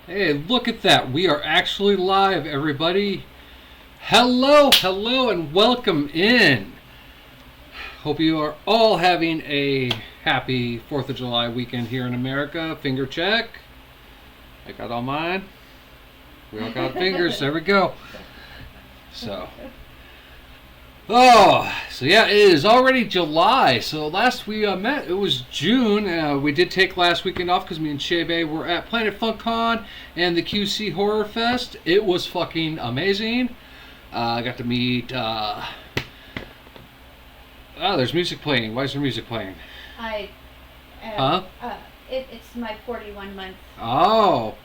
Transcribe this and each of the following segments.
Hey, look at that. We are actually live, everybody. Hello, hello, and welcome in. Hope you are all having a happy 4th of July weekend here in America. Finger check. I got all mine. We all got fingers. There we go. So yeah, it is already July. So last we met, it was June. We did take last weekend off because me and Shebe were at Planet Funk Con and the QC Horror Fest. It was fucking amazing. I got to meet... there's music playing. Why is there music playing? It's my 41 month. Oh.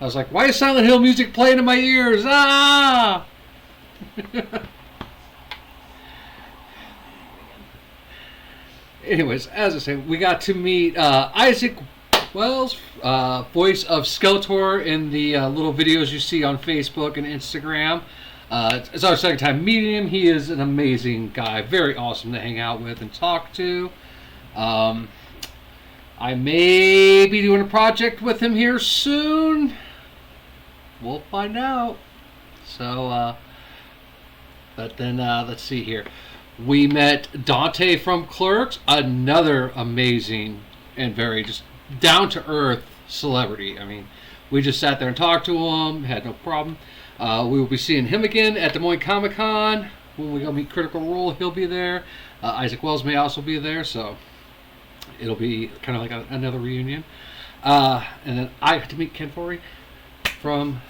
I was like, why is Silent Hill music playing in my ears? Ah! Anyways, as I said, we got to meet Isaac Wells, voice of Skeletor in the little videos you see on Facebook and Instagram. It's our second time meeting him. He is an amazing guy, very awesome to hang out with and talk to. I may be doing a project with him here soon. We'll find out. So, but then let's see here. We met Dante from Clerks, another amazing and very just down-to-earth celebrity. I mean, we just sat there and talked to him, had no problem. We will be seeing him again at Des Moines Comic Con. When we go meet Critical Role, he'll be there. Isaac Wells may also be there, so it'll be kind of like another reunion. And then I got to meet Ken Forey from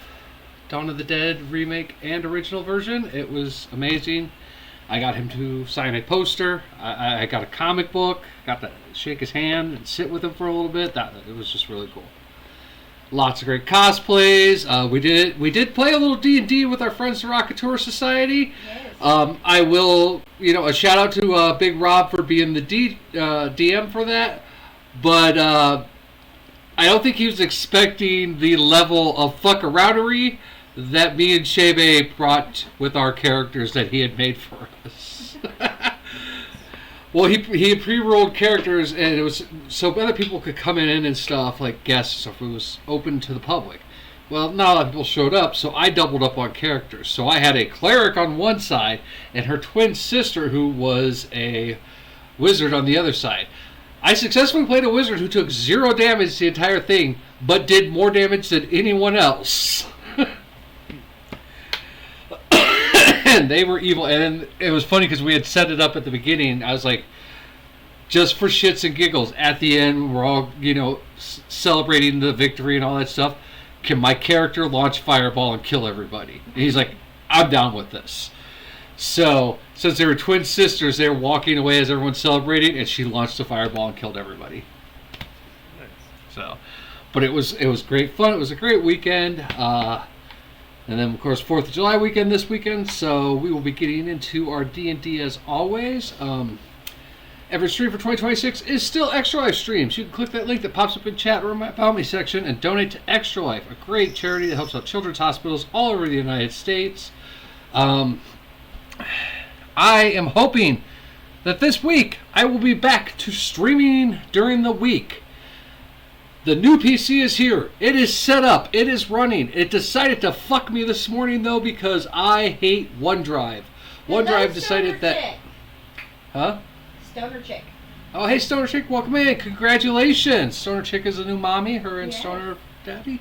Dawn of the Dead remake and original version. It was amazing. I got him to sign a poster. I got a comic book. Got to shake his hand and sit with him for a little bit. It was just really cool. Lots of great cosplays. We did play a little D&D with our friends the Rocketeur Society. Yes. I will, a shout out to Big Rob for being the DM for that. But I don't think he was expecting the level of fuck-aroudery that me and Shebe brought with our characters that he had made for us. Well, he had pre-rolled characters, and it was so other people could come in and stuff, like guests, so if it was open to the public. Well, not a lot of people showed up, so I doubled up on characters. So I had a cleric on one side, and her twin sister, who was a wizard, on the other side. I successfully played a wizard who took 0 damage the entire thing, but did more damage than anyone else. And they were evil, and it was funny because we had set it up at the beginning. I was like, just for shits and giggles, at the end, we're all, celebrating the victory and all that stuff. Can my character launch fireball and kill everybody? And he's like, I'm down with this. So, since they were twin sisters, they were walking away as everyone's celebrating, and she launched a fireball and killed everybody. Nice. So, but it was great fun. It was a great weekend. And then, of course, 4th of July weekend this weekend, so we will be getting into our D&D as always. Every stream for 2026 is still Extra Life streams. You can click that link that pops up in chat or in my About Me section and donate to Extra Life, a great charity that helps out children's hospitals all over the United States. I am hoping that this week I will be back to streaming during the week. The new PC is here. It is set up. It is running. It decided to fuck me this morning, though, because I hate OneDrive. OneDrive decided that... Chick. Huh? Stoner Chick. Oh, hey, Stoner Chick. Welcome in. Congratulations. Stoner Chick is a new mommy. Her and Yes. Stoner Daddy.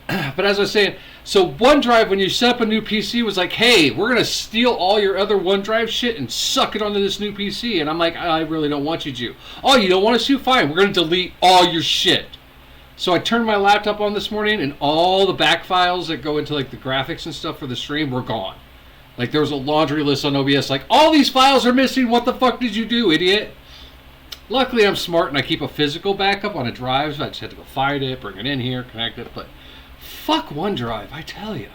But as I was saying, so OneDrive, when you set up a new PC, was like, hey, we're going to steal all your other OneDrive shit and suck it onto this new PC. And I'm like, I really don't want you to. Oh, you don't want us to? Fine. We're going to delete all your shit. So I turned my laptop on this morning, and all the back files that go into like the graphics and stuff for the stream were gone. Like, there was a laundry list on OBS, like, all these files are missing. What the fuck did you do, idiot? Luckily, I'm smart, and I keep a physical backup on a drive, so I just had to go find it, bring it in here, connect it, but... Fuck OneDrive, I tell you.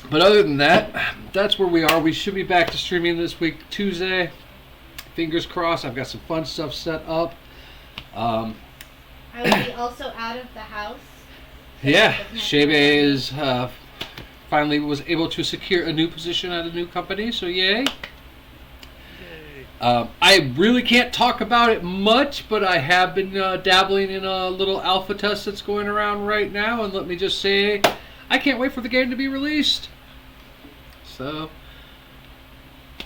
But other than that, that's where we are. We should be back to streaming this week, Tuesday. Fingers crossed. I've got some fun stuff set up. I will be also out of the house. Yeah, Shebe is finally was able to secure a new position at a new company, so yay. I really can't talk about it much, but I have been dabbling in a little alpha test that's going around right now, and let me just say, I can't wait for the game to be released. So,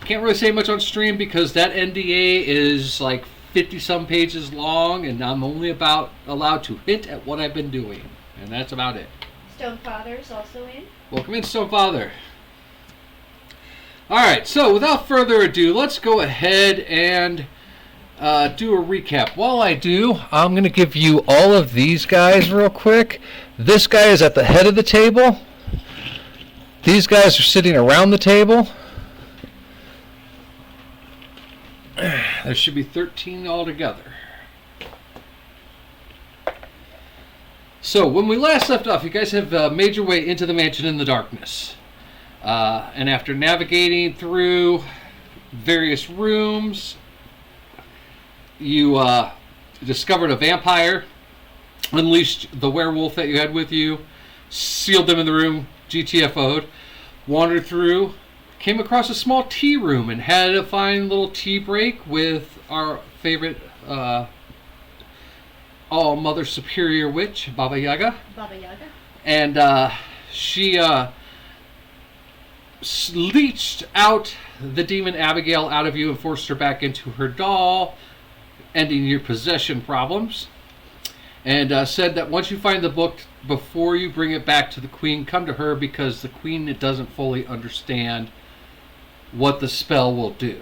can't really say much on stream because that NDA is like 50-some pages long, and I'm only allowed to hint at what I've been doing, and that's about it. Stonefather's also in. Welcome in, Stonefather. Alright, so without further ado, let's go ahead and do a recap. While I do, I'm going to give you all of these guys real quick. This guy is at the head of the table. These guys are sitting around the table. There should be 13 altogether. So, when we last left off, you guys have made your way into the mansion in the darkness. And after navigating through various rooms, you discovered a vampire, unleashed the werewolf that you had with you, sealed them in the room, GTFO'd, wandered through, came across a small tea room and had a fine little tea break with our favorite all-mother superior witch, Baba Yaga. Baba Yaga. And she leached out the demon Abigail out of you and forced her back into her doll, ending your possession problems. And said that once you find the book, before you bring it back to the queen, come to her because the queen doesn't fully understand what the spell will do.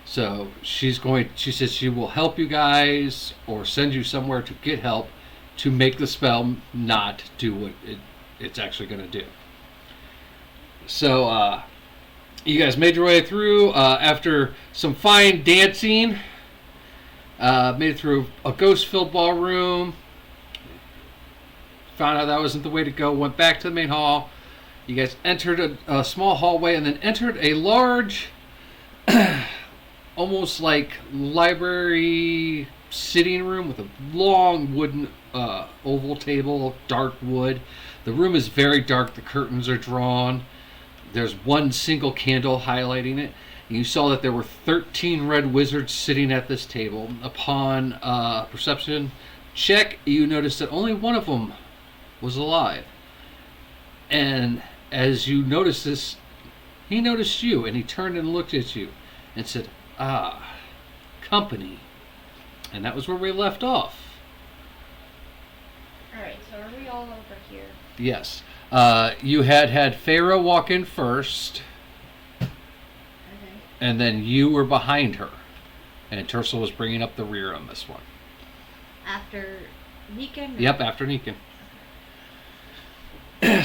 So she says she will help you guys or send you somewhere to get help to make the spell not do what it's actually going to do. So you guys made your way through after some fine dancing. Made it through a ghost-filled ballroom. Found out that wasn't the way to go. Went back to the main hall. You guys entered a small hallway and then entered a large, almost like library sitting room with a long wooden oval table, dark wood. The room is very dark. The curtains are drawn. There's one single candle highlighting it. You saw that there were 13 red wizards sitting at this table. Upon perception check, you noticed that only one of them was alive. And as you noticed this, he noticed you, and he turned and looked at you and said, "Ah, company." And that was where we left off. Alright, so are we all over here? Yes. You had Pharaoh walk in first. And then you were behind her. And Tercel was bringing up the rear on this one. After Neekin? Yep, after Neekin.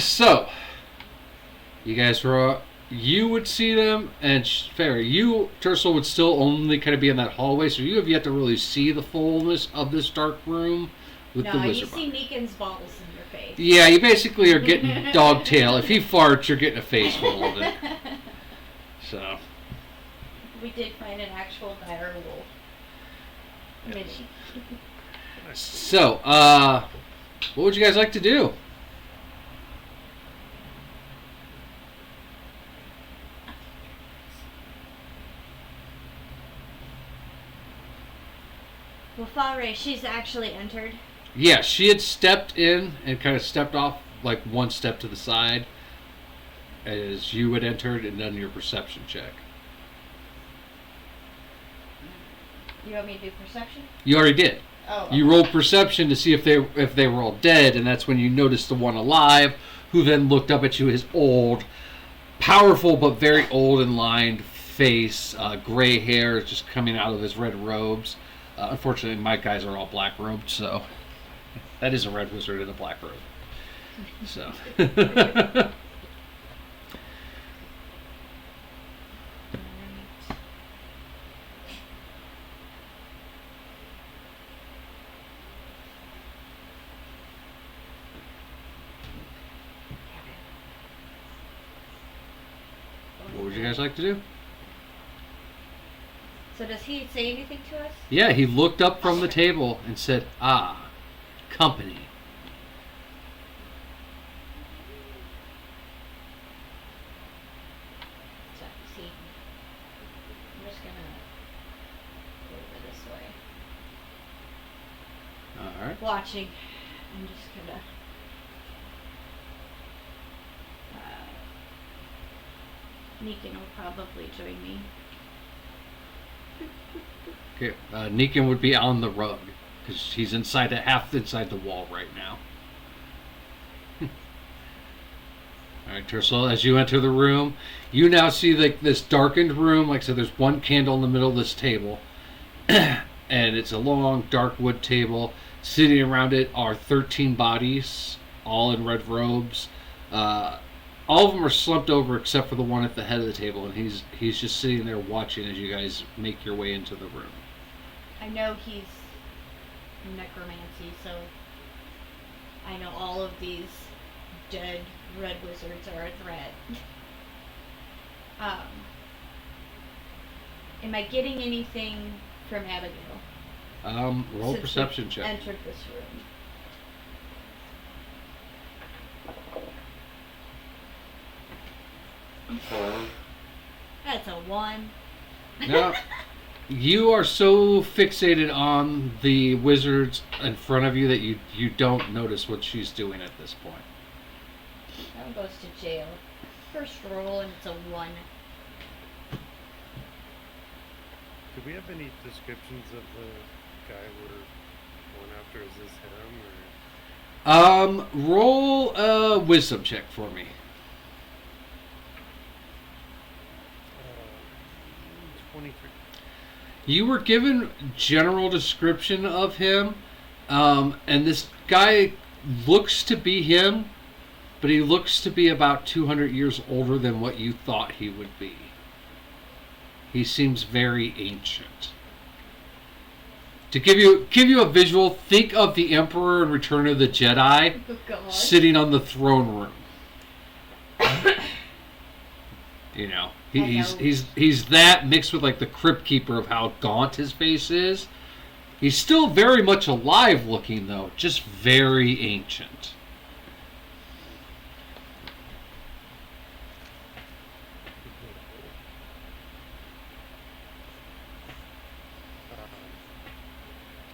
So, you guys were... You would see them, and Pharaoh, Tercel, would still only kind of be in that hallway, so you have yet to really see the fullness of this dark room with the wizard. No, you see Neekin's balls in your face. Yeah, you basically are getting dog tail. If he farts, you're getting a face full of it. So... We did find an actual dire wolf. Mini. So, what would you guys like to do? Well, Falre, she's actually entered. Yeah, she had stepped in and kind of stepped off like one step to the side as you had entered and done your perception check. You want me to do perception? You already did. Oh. Okay. You rolled perception to see if they were all dead, and that's when you noticed the one alive, who then looked up at you, his old, powerful but very old and lined face, gray hair just coming out of his red robes. Unfortunately, my guys are all black robed, so that is a red wizard in a black robe. So. What would you guys like to do? So does he say anything to us? Yeah, he looked up from the table and said, "Ah, company." So, see. I'm just watching, I'm just gonna Negan will probably join me. Okay, Negan would be on the rug because he's half inside the wall right now. All right, Tercel, as you enter the room, you now see like this darkened room. Like I said, there's one candle in the middle of this table, and it's a long, dark wood table. Sitting around it are 13 bodies, all in red robes. All of them are slumped over except for the one at the head of the table, and he's just sitting there watching as you guys make your way into the room. I know he's necromancy, so I know all of these dead red wizards are a threat. Am I getting anything from Abigail? Roll since perception we check. entered this room. That's a 1. Now, you are so fixated on the wizards in front of you that you don't notice what she's doing at this point. That one goes to jail. First roll, and it's a 1. Do we have any descriptions of the guy we're going after? Is this him or? Roll a wisdom check for me. 23. You were given general description of him, and this guy looks to be him, but he looks to be about 200 years older than what you thought he would be. He seems very ancient. To give you a visual, think of the Emperor in Return of the Jedi Oh, God. sitting on the throne room. You know, he's that mixed with like the Crypt Keeper of how gaunt his face is. He's still very much alive looking though, just very ancient.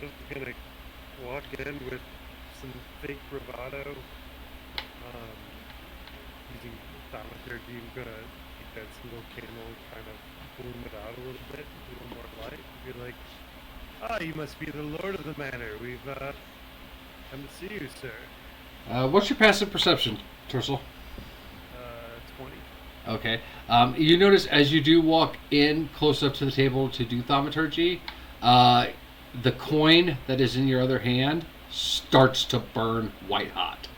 Just gonna walk in with some fake bravado, using thaumaturgy. I'm gonna keep that single candle and kind of bloom it out a little bit, a little more light. Be like, you must be the lord of the manor. We've come to see you, sir. What's your passive perception, Tercel? 20. Okay. You notice as you do walk in close up to the table to do thaumaturgy, the coin that is in your other hand starts to burn white hot.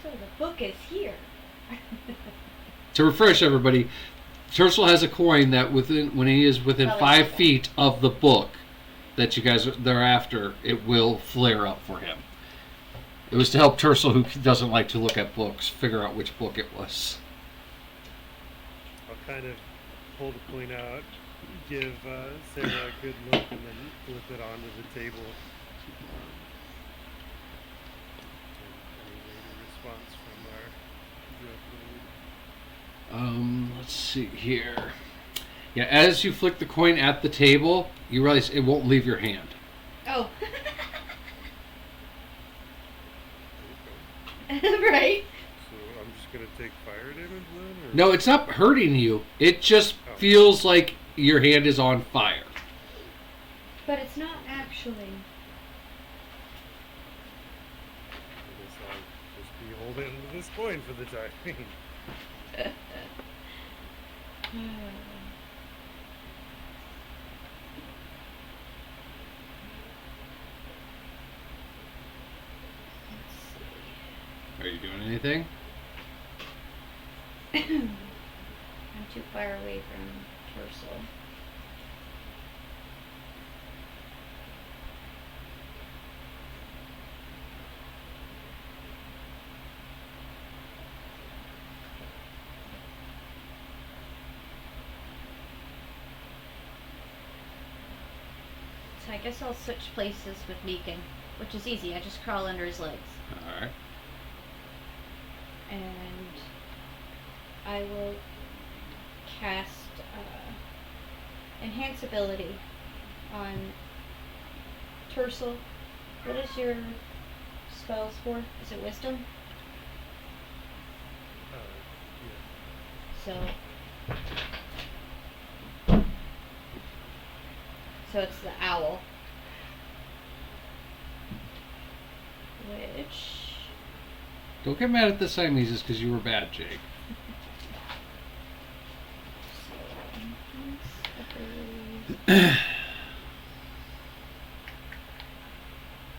So the book is here. To refresh everybody, Tercel has a coin that when he is within Oh, 5 okay. feet of the book that you guys are after, it will flare up for him. It was to help Tercel, who doesn't like to look at books, figure out which book it was. I'll kind of pull the coin out, give Sarah a good look, and then flip it onto the table. Any later response from our good lady? Let's see here. Yeah, as you flick the coin at the table, you realize it won't leave your hand. Oh. Right. So I'm just gonna take fire damage then? Or? No, it's not hurting you. It just feels like your hand is on fire. But it's not actually. I guess I'll just be holding this coin for the time being. Are you doing anything? I'm too far away from Tercel. So I guess I'll switch places with Meekin, which is easy. I just crawl under his legs. Alright. And I will cast enhance ability on Tercel. What is your spells for? Is it wisdom? Yeah. So it's the owl. Which Don't get mad at the Siamese because you were bad, Jake.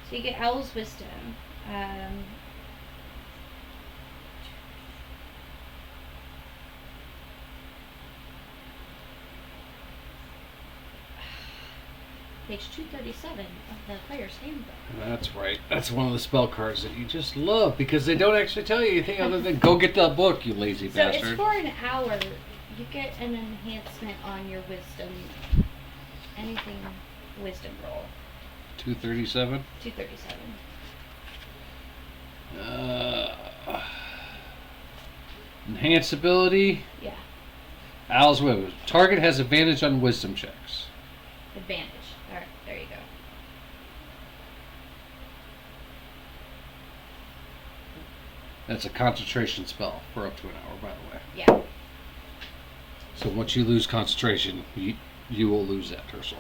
So you get owl's wisdom. Page 237 of the player's handbook. That's right. That's one of the spell cards that you just love because they don't actually tell you anything other than go get the book, you lazy So bastard. it's for an hour. You get an enhancement on your wisdom. Anything wisdom roll. 237. 237. Enhance ability. Yeah. Owl's Wisdom. Target has advantage on wisdom checks. Advantage. Alright, there you go. That's a concentration spell for up to an hour, by the way. Yeah. So once you lose concentration, you will lose that, Tercel.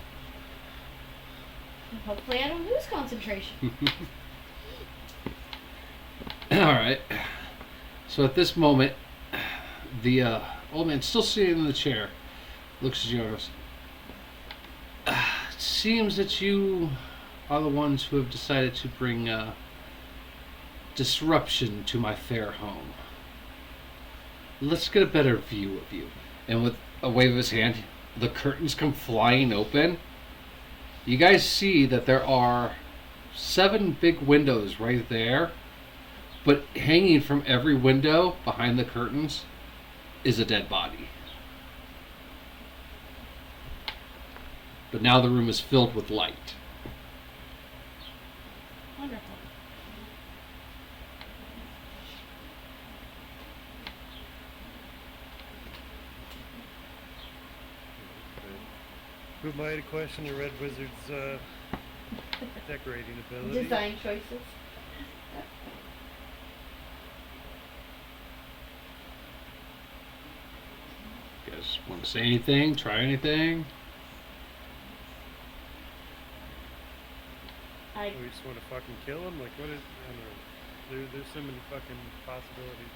Hopefully I don't lose concentration. Alright. So at this moment, the old man, still sitting in the chair, looks at you and goes, it seems that you are the ones who have decided to bring disruption to my fair home. Let's get a better view of you. And with a wave of his hand, the curtains come flying open. You guys see that there are 7 big windows right there, but hanging from every window behind the curtains is a dead body. But now the room is filled with light. Wonderful. Who am I to question the Red Wizard's decorating ability? Design choices. You guys want to say anything? Try anything? We just want to fucking kill him? Like, what is... I don't know. There's so many fucking possibilities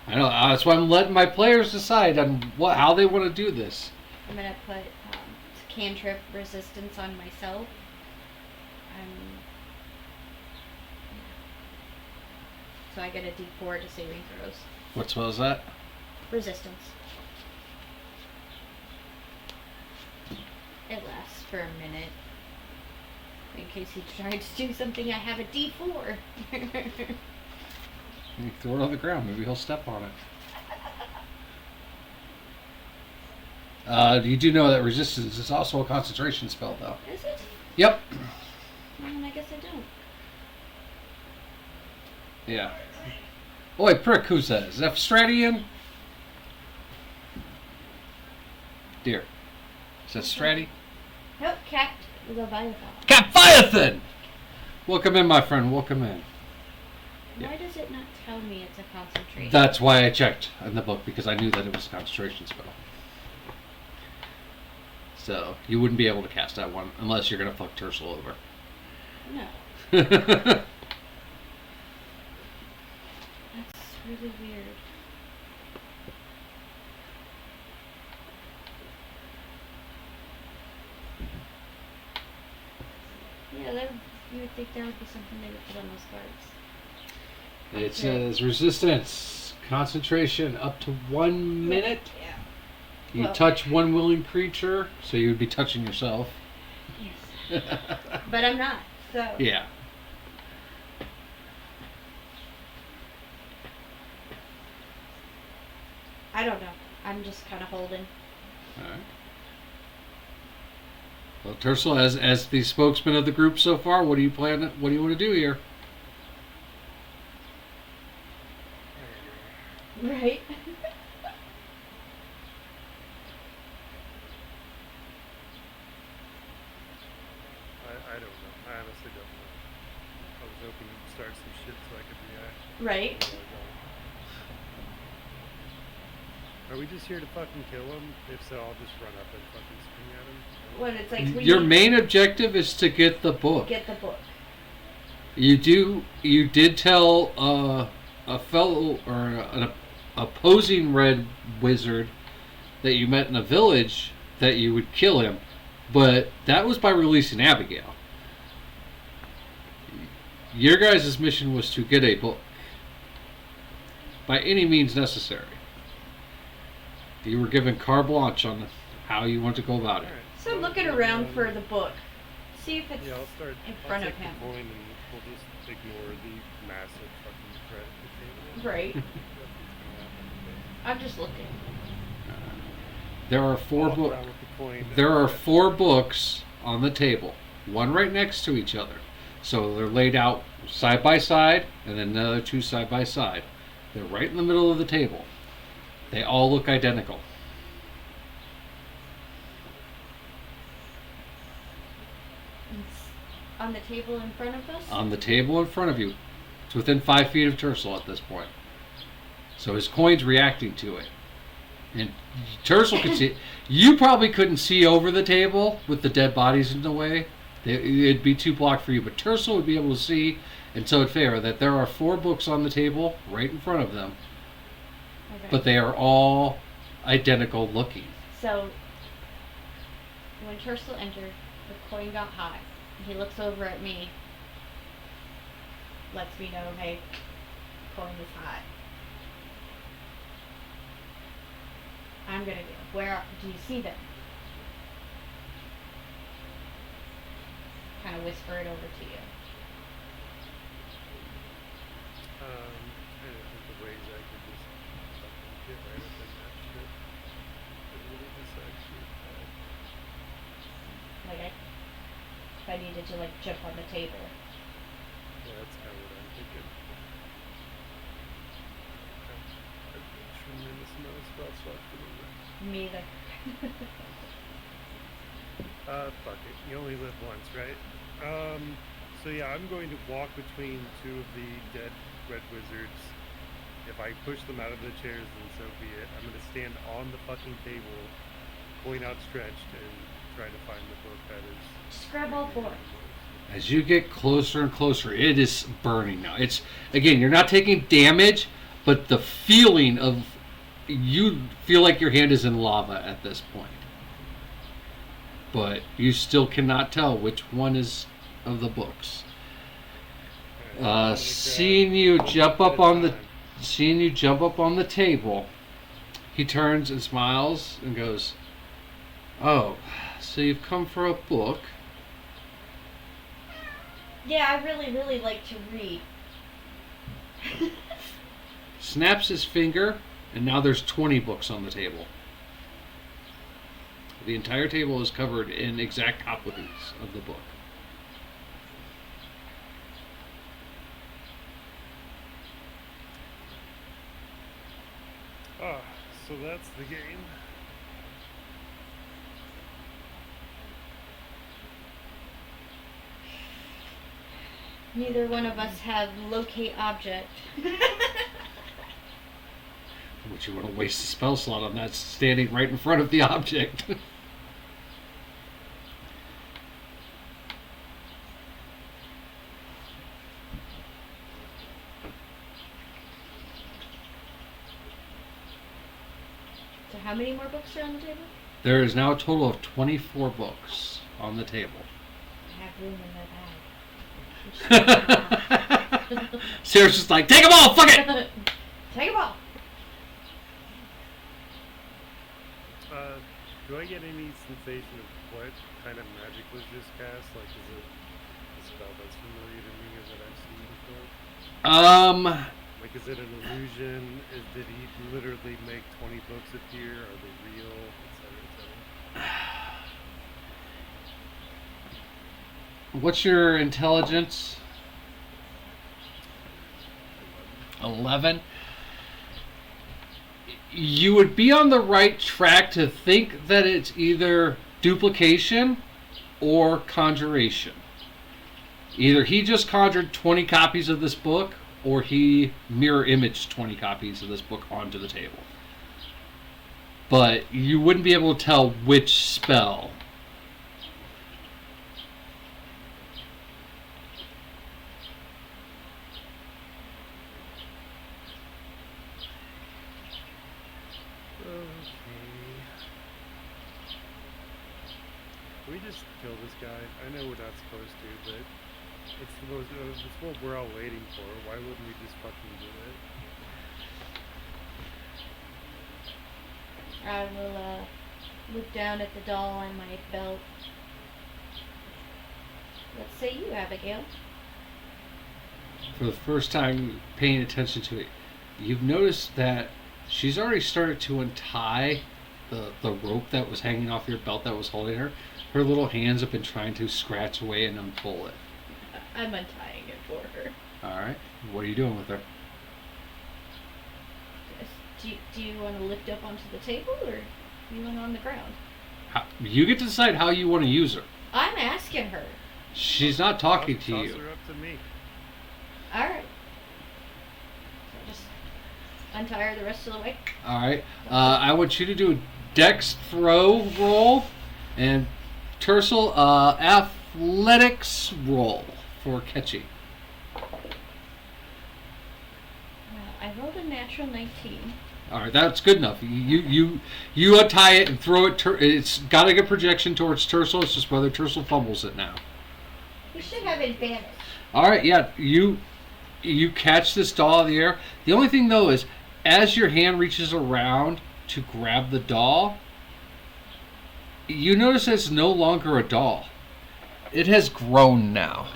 right now. I know. That's why I'm letting my players decide on how they want to do this. I'm gonna put cantrip resistance on myself. So I get a D4 to saving throws. What spell is that? Resistance. It lasts for a minute. In case he tried to do something, I have a D4. You throw it on the ground. Maybe he'll step on it. You do know that resistance is also a concentration spell, though. Is it? Yep. I guess I don't. Yeah. Oi, prick, who's that? Is that Stradian? Dear. Is that Strati? Nope, Cat Leviathan. Capviathan! Welcome in, my friend. Welcome in. Why does it not tell me it's a concentration? That's why I checked in the book, because I knew that it was a concentration spell. So, you wouldn't be able to cast that one unless you're going to fuck Tercel over. No. That's really weird. Yeah, you would think that would be something they would put on those cards. It says resistance, concentration up to 1 minute. Yeah. You Well- touch one willing creature, so you would be touching yourself. Yes. But I'm not, so. Yeah. I don't know. I'm just kind of holding. Alright. Well, Tercel, as the spokesman of the group so far, what do you want to do here? Right? Right. Are we just here to fucking kill him? If so, I'll just run up and fucking swing at him. When it's like we Your need main objective is to get the book. get the book. You did tell a fellow or an opposing red wizard that you met in a village that you would kill him, but that was by releasing Abigail. Your guys' mission was to get a book by any means necessary. You were given carte blanche on how you want to go about it. Alright. So I'm looking around for the book. See if it's Yeah, I'll start. in front I'll of take him. the coin and we'll just ignore the massive fucking threat that came in. Right. Nothing's gonna happen, I'm just looking. There are but four walk books. around with the coin There and are that's- 4 books on the table, one right next to each other. So they're laid out side by side, and then another 2 side by side. They're right in the middle of the table. They all look identical. It's on the table in front of us. On the table in front of you, it's within 5 feet of Tercel at this point. So his coin's reacting to it, and Tercel can see. You probably couldn't see over the table with the dead bodies in the way. It'd be too blocked for you, but Tercel would be able to see, and so it'd favor that there are 4 books on the table right in front of them, Okay. but they are all identical looking. So when Tercel entered, the coin got high. He looks over at me, lets me know, hey, coin is high. I'm gonna go. Where do you see them? Kind of whisper it over to you. I don't think the ways I could just fucking get right up in that shit. But what is this actually called? Like if I needed to like jump on the table. Yeah, that's kind of what I'm thinking. A tremendous amount of spell slots for the Me either. fuck it. You only live once, right? So yeah, I'm going to walk between 2 of the dead red wizards. If I push them out of the chairs, then so be it. I'm gonna stand on the fucking table, coin outstretched, and try to find the book that is. Just grab all 4. As you get closer and closer, it is burning now. It's again, you're not taking damage, but the feeling of you feel like your hand is in lava at this point. But you still cannot tell which one is of the books. Seeing you jump up on the table, he turns and smiles and goes, "Oh, so you've come for a book?" Yeah, I really, really like to read. Snaps his finger, and now there's 20 books on the table. The entire table is covered in exact copies of the book. Ah, so that's the game. Neither one of us have locate object. Would you want to waste a spell slot on that standing right in front of the object? So how many more books are on the table? There is now a total of 24 books on the table. I have room in my bag. Sarah's just like, take them all, fuck it! Take them all. Do I get any sensation of what kind of magic was just cast? Like, is it a spell that's familiar to me or that I've seen before? Like, is it an illusion? Did he literally make 20 books appear? Are they real? Et cetera, et cetera. What's your intelligence? 11. You would be on the right track to think that it's either duplication or conjuration. Either he just conjured 20 copies of this book, or he mirror imaged 20 copies of this book onto the table. But you wouldn't be able to tell which spell. Can we just kill this guy? I know we're not supposed to, but it's what we're all waiting for. Why wouldn't we just fucking do it? I will look down at the doll on my belt. Let's say you, Abigail. For the first time paying attention to it, you've noticed that she's already started to untie the rope that was hanging off your belt that was holding her. Her little hands have been trying to scratch away and unpull it. I'm untying it for her. Alright. What are you doing with her? Do you want to lift up onto the table, or you want on the ground? You get to decide how you want to use her. I'm asking her. She's not talking to you. Toss her up to me. Alright. So just untie her the rest of the way. Alright. I want you to do a dex throw roll and Tercel athletics roll for catching. I rolled a natural 19. Alright, that's good enough. You untie it and throw it. It's got a good projection towards Tercel. It's just whether Tercel fumbles it now. We should have advantage. Alright, yeah. You catch this doll in the air. The only thing, though, is as your hand reaches around to grab the doll, you notice it's no longer a doll. It has grown now.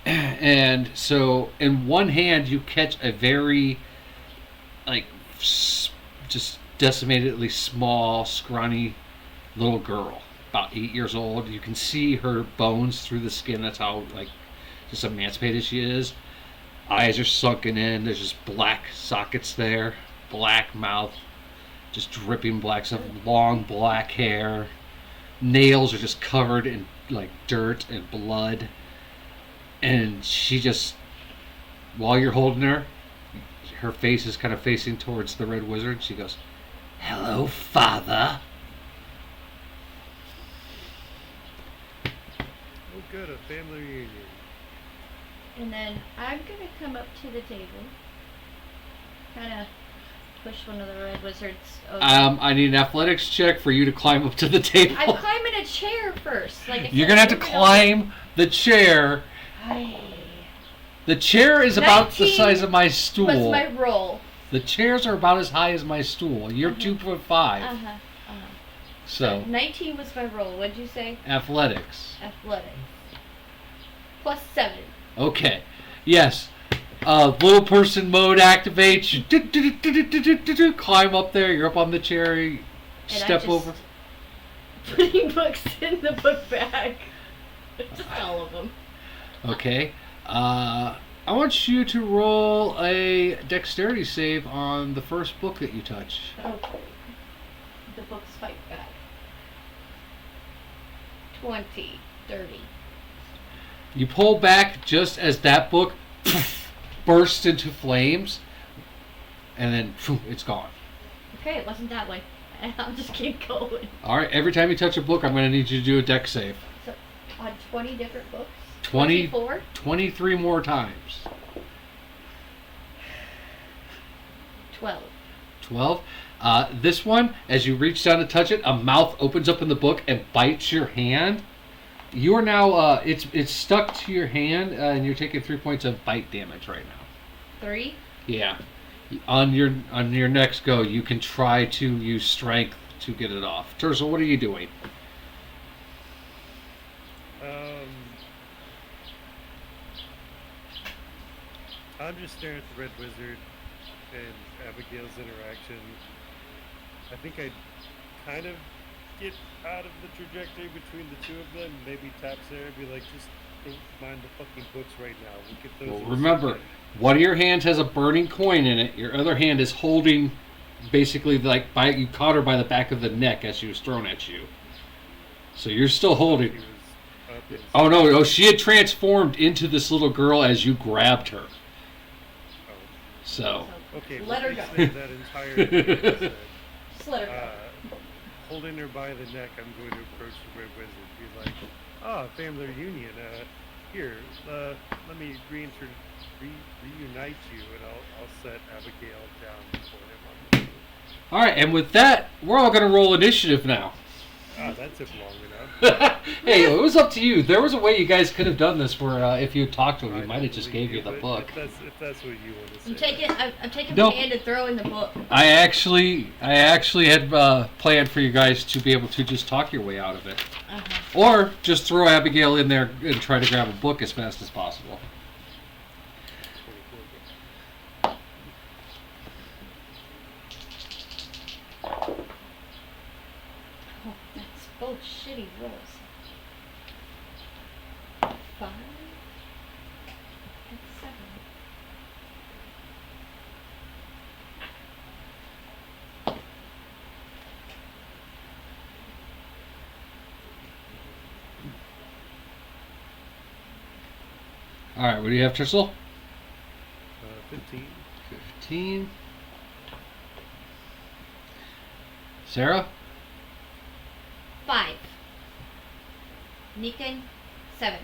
And so in one hand you catch a very just decimatedly small, scrawny little girl, about 8 years old. You can see her bones through the skin. That's how just emancipated she is. Eyes are sunken in. There's just black sockets there, black mouth, just dripping black stuff, long black hair. Nails are just covered in dirt and blood. And she just, while you're holding her face is kind of facing towards the Red Wizard. She goes, "Hello, Father." Oh, good, a family reunion. And then I'm going to come up to the table. Kind of push one of the Red Wizards over. I need an athletics check for you to climb up to the table. I'm climbing a chair first. You're going to have to climb the chair. The chair is about the size of my stool. What's my roll? The chairs are about as high as my stool. You're 2.5. So 19 was my roll. What'd you say? Athletics. Athletics. Plus 7. Okay. Yes. Little person mode activates. You climb up there. You're up on the chair. You step over. Putting books in the book bag. Just all of them. Okay. I want you to roll a dexterity save on the first book that you touch. Okay. The books fight back. 20, 30. You pull back just as that book bursts into flames, and then it's gone. Okay, it wasn't that way. I'll just keep going. Alright, every time you touch a book, I'm going to need you to do a dex save. So, on 20 different books? 24? 23 more times. 12. 12. This one, as you reach down to touch it, a mouth opens up in the book and bites your hand. You are now, it's stuck to your hand, and you're taking 3 points of bite damage right now. 3? Yeah. On your next go, you can try to use strength to get it off. Tercel, what are you doing? I'm just staring at the Red Wizard and Abigail's interaction. I think I'd kind of get out of the trajectory between the two of them, maybe tap Sarah and be like, just don't mind the fucking books right now. We'll get those. Well, remember, one of your hands has a burning coin in it. Your other hand is holding, basically, you caught her by the back of the neck as she was thrown at you. So you're still holding. Up and Oh no! Oh, she had transformed into this little girl as you grabbed her. Oh. So. Okay, Let her go. say that entire thing I said. Just let her go. Holding her by the neck, I'm going to approach the Red Wizard. Be like, "Ah, family reunion. Here, let me reunite you, and I'll set Abigail down before him on the table." All right, and with that, we're all gonna roll initiative now. Ah, that took long enough. Hey, it was up to you. There was a way you guys could have done this where if you had talked to him, I he might have just believe gave you the but book. If that's what you want to say. I'm taking Nope. my hand and throwing the book. I actually had planned for you guys to be able to just talk your way out of it. Or just throw Abigail in there and try to grab a book as fast as possible. Oh, that's both shitty rolls. 5 and 7. All right, what do you have, Tristle? 15. 15. Sarah? 5. Nikan, 7.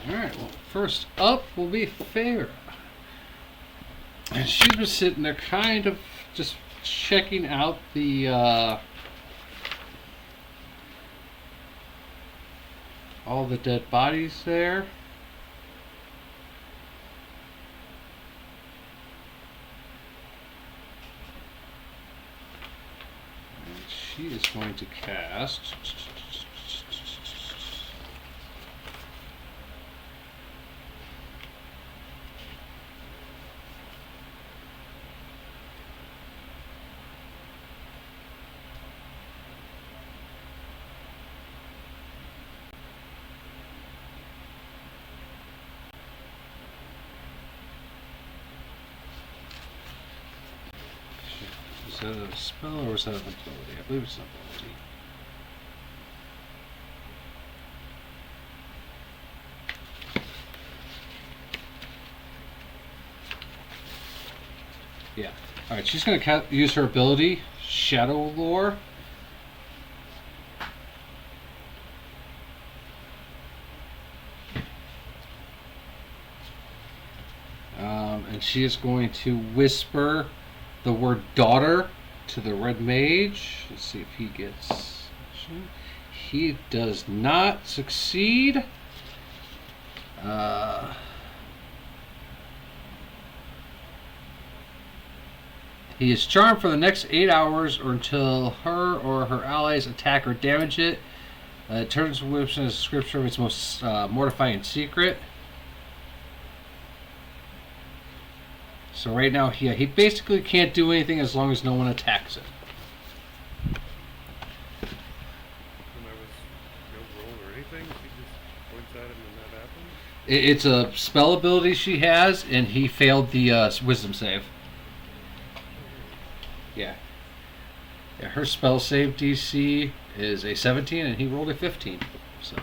All right, well, first up will be Farah. And she's been sitting there kind of just checking out the all the dead bodies there. And she is going to cast Is that a spell or is that an ability? I believe it's an ability. Yeah. Alright, she's going to use her ability, Shadow Lore. And she is going to whisper the word daughter to the red mage. Let's see if he gets. He does not succeed. He is charmed for the next 8 hours or until her or her allies attack or damage it. It turns whips in a description of its most mortifying secret. So right now, he basically can't do anything as long as no one attacks it. And there was no roll or anything? She just points at him and that happens? It's a spell ability she has, and he failed the wisdom save. Yeah. Yeah, her spell save DC is a 17, and he rolled a 15. So.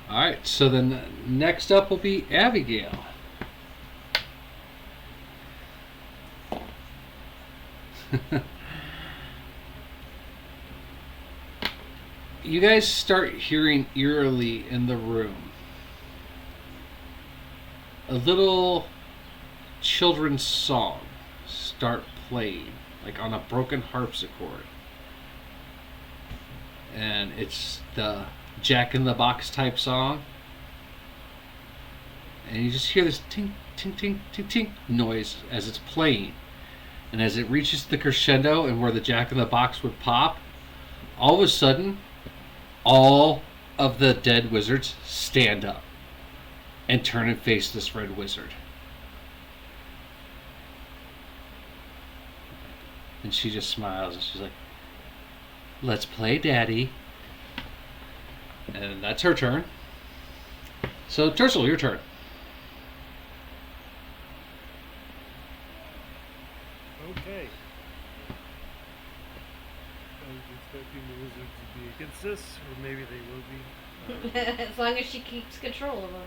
Alright, so then next up will be Abigail. You guys start hearing eerily in the room a little children's song start playing, like on a broken harpsichord. And it's the Jack in the Box type song. And you just hear this tink, tink, tink, tink, tink noise as it's playing. And as it reaches the crescendo and where the Jack in the Box would pop, all of a sudden, all of the dead wizards stand up and turn and face this red wizard. And she just smiles and she's like, "Let's play, Daddy." And that's her turn. So, Tercel, your turn. against this, or maybe they will be. As long as she keeps control of them.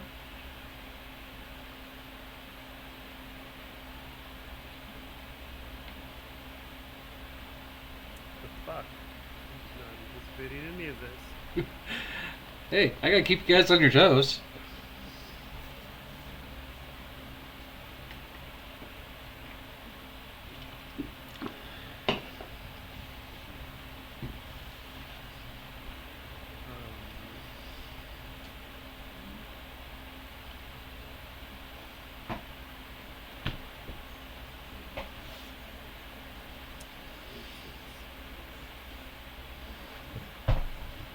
The fuck? I'm not anticipating any of this. Hey, I gotta keep you guys on your toes.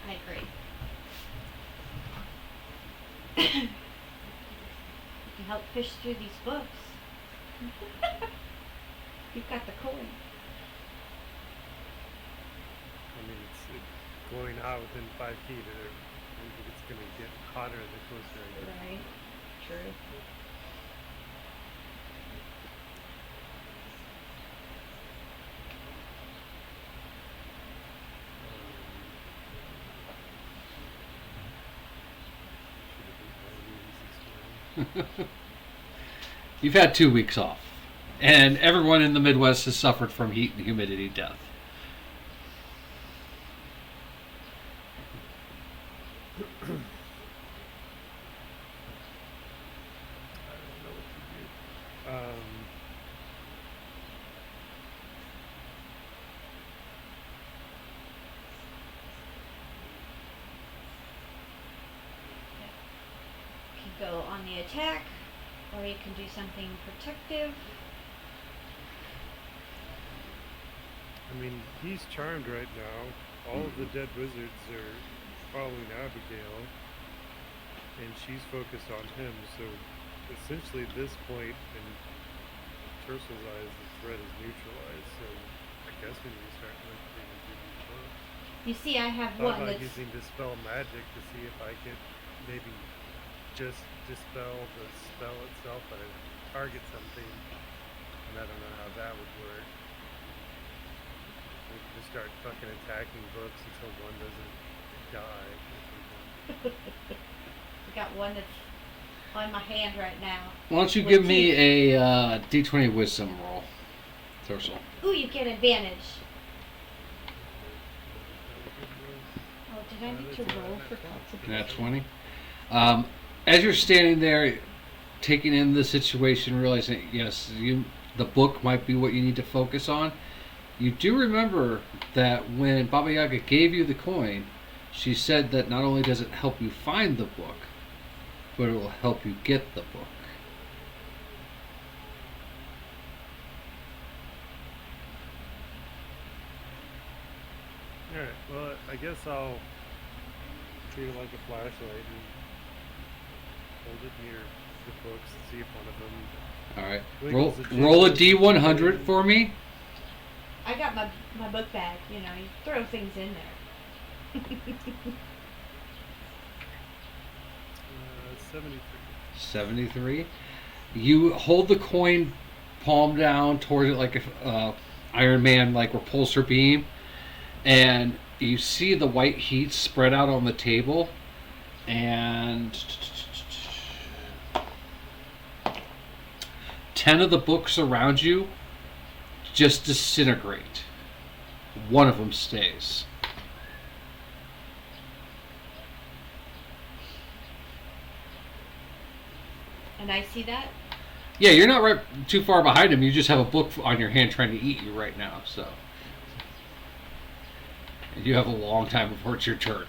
I agree. You can help fish through these books. You've got the coin. I mean, it's going out within 5 feet. I don't think it's gonna get hotter the closer I get. Right. True. You've had 2 weeks off, and everyone in the Midwest has suffered from heat and humidity death. I don't know what to do. You can go on the attack, or you can do something protective. I mean, he's charmed right now. All of the dead wizards are following Abigail, and she's focused on him. So, essentially, at this point, in Tersel's eyes, the threat is neutralized. So, I guess we need to start looking into these books. You see, I have Thought one about that's using Dispel Magic to see if I could maybe just dispel the spell itself, but it would target something, and I don't know how that would work. We could just start fucking attacking books until one doesn't die or something. I got one that's on my hand right now. Why don't you With give me teeth. a D20 wisdom roll, Tercel? Ooh, you get advantage. Oh, did I need to roll for concentration? Nat 20. As you're standing there, taking in the situation, realizing yes, the book might be what you need to focus on. You do remember that when Baba Yaga gave you the coin, she said that not only does it help you find the book, but it will help you get the book. Alright, well, I guess I'll treat it like a flashlight and hold it near the books and see if one of them All right, wiggles a roll a jiggles. D100 for me. I got my book bag. You know, you throw things in there. 73. 73. You hold the coin palm down towards it like a Iron Man like repulsor beam, and you see the white heat spread out on the table, and 10 of the books around you just disintegrate. One of them stays. And I see that. Yeah, you're not right too far behind him. You just have a book on your hand trying to eat you right now. So you have a long time before it's your turn.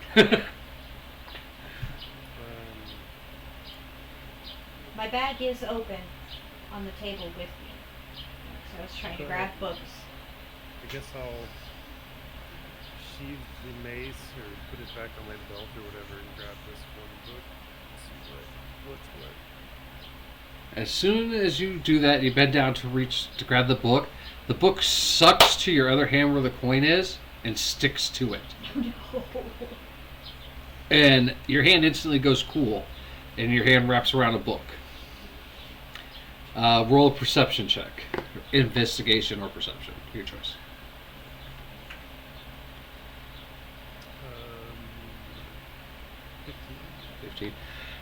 My bag is open on the table with me. So I was trying to grab books. I guess I'll sheathe the mace or put it back on my belt or whatever and grab this one book and see what's what. As soon as you do that, you bend down to reach to grab the book. The book sucks to your other hand where the coin is and sticks to it. No. And your hand instantly goes cool, and your hand wraps around a book. Roll a perception check. Investigation or perception. Your choice. 15.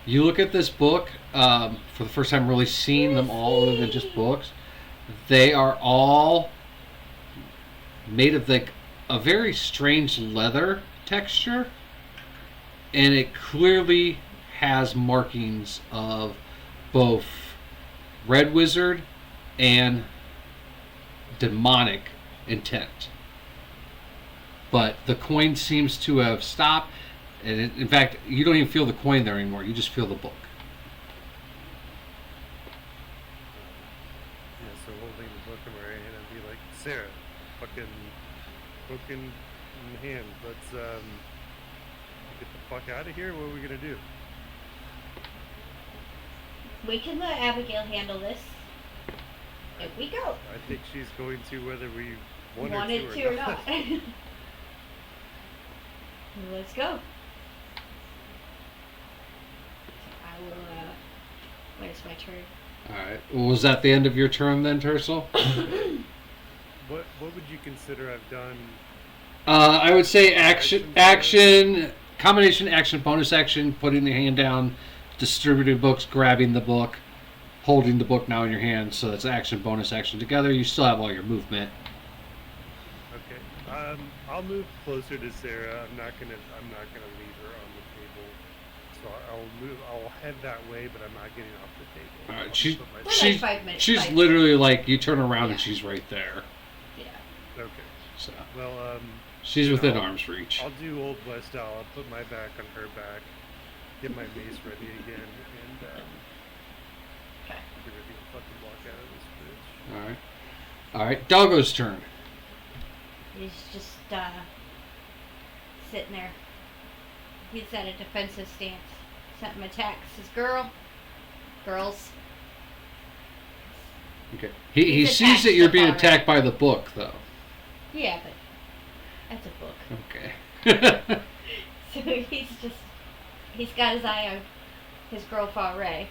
You look at this book for the first time, really seeing them all other than just books. They are all made of like a very strange leather texture, and it clearly has markings of both Red Wizard and demonic intent. But the coin seems to have stopped, and in fact, you don't even feel the coin there anymore. You just feel the book. Yeah, so holding the book in my hand, I'd be like, Sarah, fucking book in hand. Let's get the fuck out of here. What are we gonna do? We can let Abigail handle this. If we go. I think she's going to, whether we want her Wanted to or not. Let's go. I will, where's my turn? Alright. Well, was that the end of your turn then, Tercel? What would you consider I've done? I would say action, combination action, bonus action, putting the hand down, distributing books, grabbing the book, holding the book now in your hand. So that's action, bonus action together. You still have all your movement. Okay. I'll move closer to Sarah. I'm not gonna leave her on the table. So I'll head that way, but I'm not getting off the table. All right. I'll She's put my- We're like 5 minutes. she's 5 literally like you turn around Yeah. and she's right there. Yeah. Okay. So Well, she's within arm's reach. I'll do Old West style. I'll put my back on her back, get my mace ready again, and Okay. get ready to fucking walk out of this bridge. All right. All right. Doggo's turn. He's just sitting there. He's at a defensive stance. Something attacks his girls. Okay. He He's sees attacked that you're so being far, attacked by the book, though. Yeah, but that's a book. Okay. So he's got his eye on his girl Ray,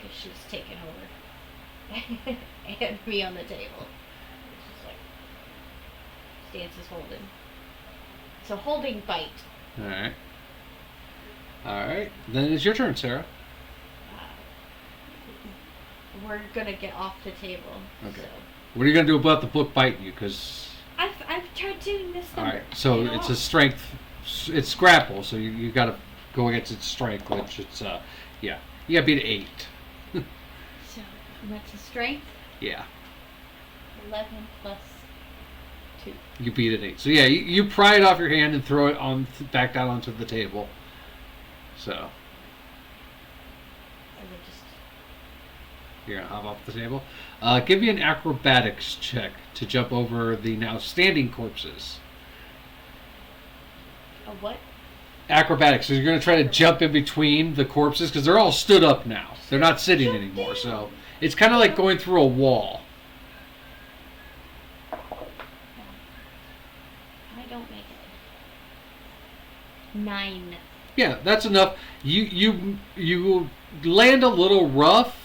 because she's taking over. And me on the table. It's just like, stance is holding. So holding bite. All right. All right. Then it's your turn, Sarah. We're gonna get off the table. Okay. So. What are you gonna do about the book biting you? Because I've tried doing this all number. right. So You know it's what? a strength. It's grapple. So you got to go against its strength, which it's yeah. You got to beat an 8. So that's a strength. Yeah. 11 plus 2. You beat an 8. So yeah, you pry it off your hand and throw it on back down onto the table. So I would just. you're gonna hop off the table. Give me an acrobatics check to jump over the now standing corpses. A what? Acrobatics. So you're going to try to jump in between the corpses because they're all stood up now. They're not sitting anymore. So it's kind of like going through a wall. I don't make it. 9. Yeah, that's enough. You land a little rough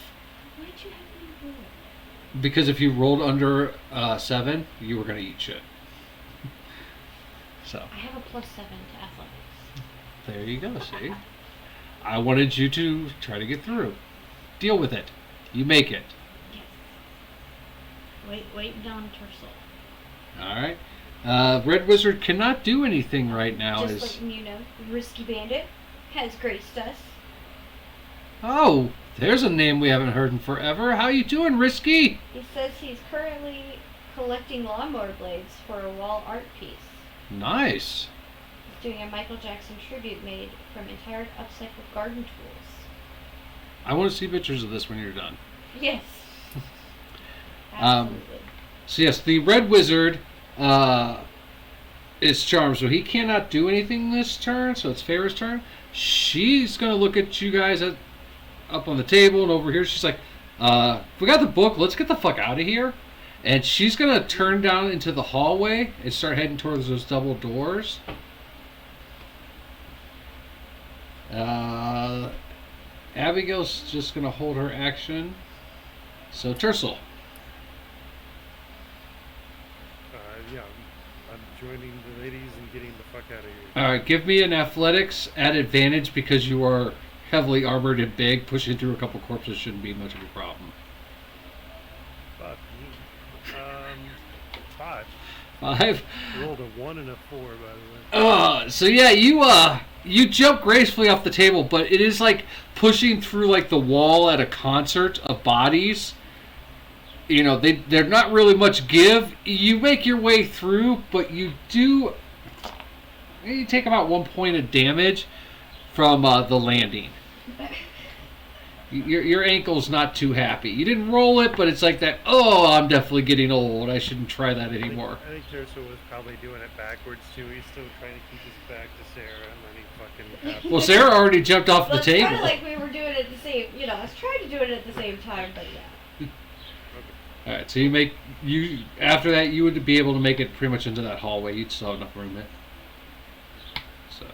Why'd you have me roll? because if you rolled under 7, you were going to eat shit. So I have a plus 7 to athletics. there you go. See, I wanted you to try to get through. Deal with it. You make it. Yes. Waiting on Tercel. All right. Red Wizard cannot do anything right now. Just letting you know, Risky Bandit has graced us. Oh, there's a name we haven't heard in forever. How you doing, Risky? He says he's currently collecting lawnmower blades for a wall art piece. Nice. He's doing a Michael Jackson tribute made from entire upcycled garden tools. I want to see pictures of this when you're done. Yes. Um, Absolutely. So yes, the Red Wizard is charmed, so he cannot do anything this turn. So it's Farrah's turn. She's gonna look at you guys up on the table and over here. She's like, "We got the book. Let's get the fuck out of here." And she's gonna turn down into the hallway and start heading towards those double doors. Abigail's just gonna hold her action. So Tercel. Yeah, I'm joining the ladies and getting the fuck out of here. All right, give me an athletics at advantage because you are heavily armored and big. Pushing through a couple corpses shouldn't be much of a problem. Fuck me. 5. 5. I rolled a 1 and a 4, by the way. So yeah, you jump gracefully off the table, but it is like pushing through like the wall at a concert of bodies. You know, they're not really much give. You make your way through, but you take about 1 point of damage from the landing. Your ankle's not too happy. You didn't roll it, but it's like that, oh, I'm definitely getting old. I shouldn't try that anymore. I think Terso was probably doing it backwards, too. He's still trying to keep his back to Sarah, and then he fucking... Well, Sarah already jumped off the It's table. kind of like we were doing it at the same, I was trying to do it at the same time, but yeah. All right, so after that, you would be able to make it pretty much into that hallway. You'd still have enough room there. So,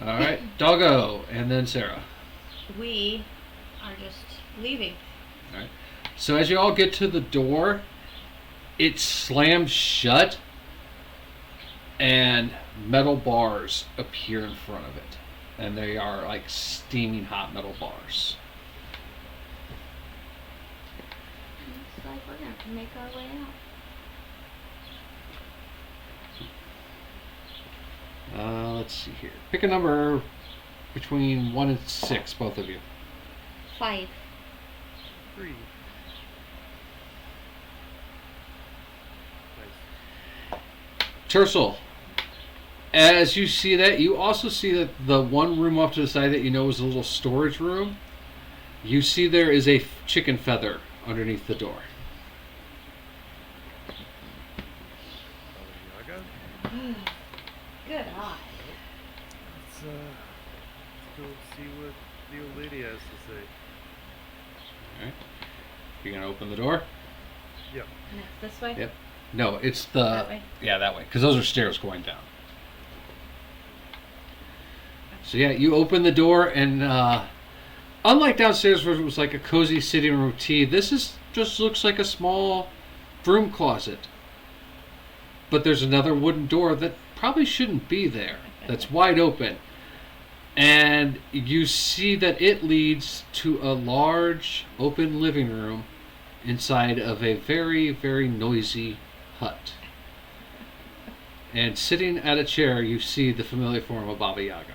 all right, Doggo, and then Sarah. We are just leaving. All right. So as you all get to the door, it slams shut, and metal bars appear in front of it, and they are like steaming hot metal bars. Looks like we're gonna have to make our way out. Let's see here. Pick a number between 1 and 6, both of you. 5. 3. Nice. Tercel, as you see that, you also see that the one room off to the side that you know is a little storage room. You see there is a chicken feather underneath the door. Yaga? Good eye. Let's go see what the old lady has to say. Alright. You're going to open the door? Yep. And it's this way? Yep. No, it's That way? Yeah, that way. Because those are stairs going down. So yeah, you open the door and unlike downstairs where it was like a cozy sitting room tea, this just looks like a small broom closet. But there's another wooden door that probably shouldn't be there. That's wide open. And you see that it leads to a large open living room inside of a very, very noisy hut. And sitting at a chair, you see the familiar form of Baba Yaga.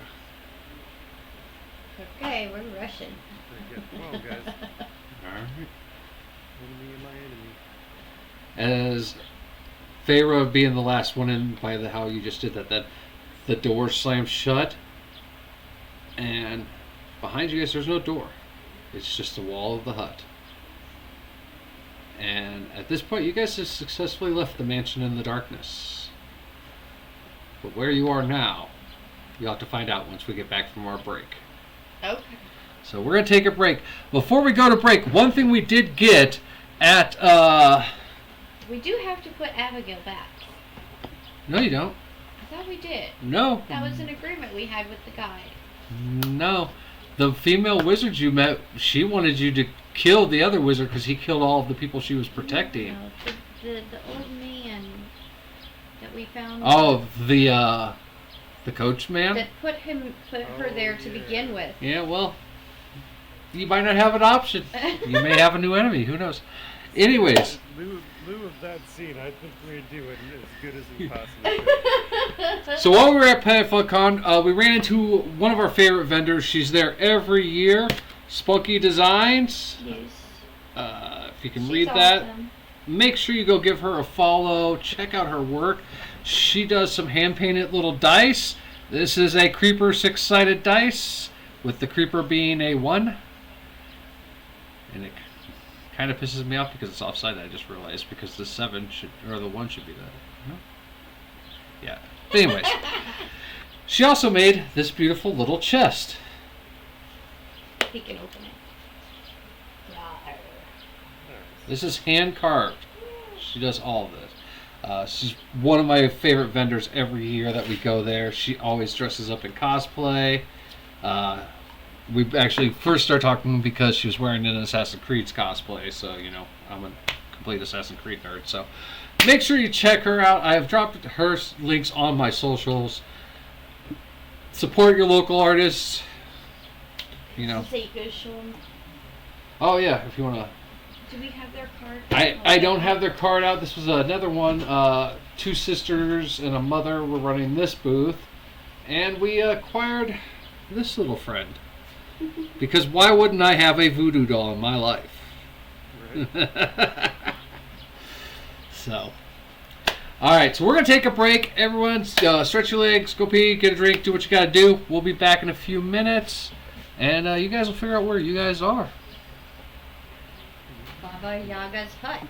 Okay, we're rushing. Come on, guys. Alright. Enemy of my enemy. As Feyre being the last one in by how you just did that, then the door slams shut. And behind you guys, there's no door. It's just the wall of the hut. And at this point, you guys have successfully left the mansion in the darkness. But where you are now, you'll have to find out once we get back from our break. Okay. So we're going to take a break. Before we go to break, one thing we did get at... We do have to put Abigail back. No, you don't. I thought we did. No. That was an agreement we had with the guy. No. The female wizard you met, she wanted you to kill the other wizard because he killed all of the people she was protecting. No, the old man that we found. Oh, the coach man? That put her there to begin with. Yeah, well, you might not have an option. You may have a new enemy. Who knows? Anyways. Lieu of that scene, I think we're doing as good as we possibly could. So while we were at Planet FunCon, we ran into one of our favorite vendors. She's there every year. Spunky Designs. Yes. If you can She's read that, awesome. make sure you go give her a follow. Check out her work. She does some hand-painted little dice. This is a Creeper 6-sided dice, with the Creeper being a 1. And it kind of pisses me off because it's offside. I just realized because the 7 should, or the 1 should be that. No? Yeah. But anyways, she also made this beautiful little chest. He can open it. Yar. This is hand carved. She does all of this. She's one of my favorite vendors every year that we go there. She always dresses up in cosplay. We actually first started talking because she was wearing an Assassin's Creed cosplay, so, you know, I'm a complete Assassin's Creed nerd. So make sure you check her out. I have dropped her links on my socials. Support your local artists. You know. Say you go show them. Oh yeah, if you want to. Do we have their card? I don't have their card out. This was another one. Two sisters and a mother were running this booth, and we acquired this little friend. Because why wouldn't I have a voodoo doll in my life? Right. So, all right. So we're gonna take a break. Everyone, stretch your legs, go pee, get a drink, do what you gotta do. We'll be back in a few minutes, and you guys will figure out where you guys are. Baba Yaga's hut.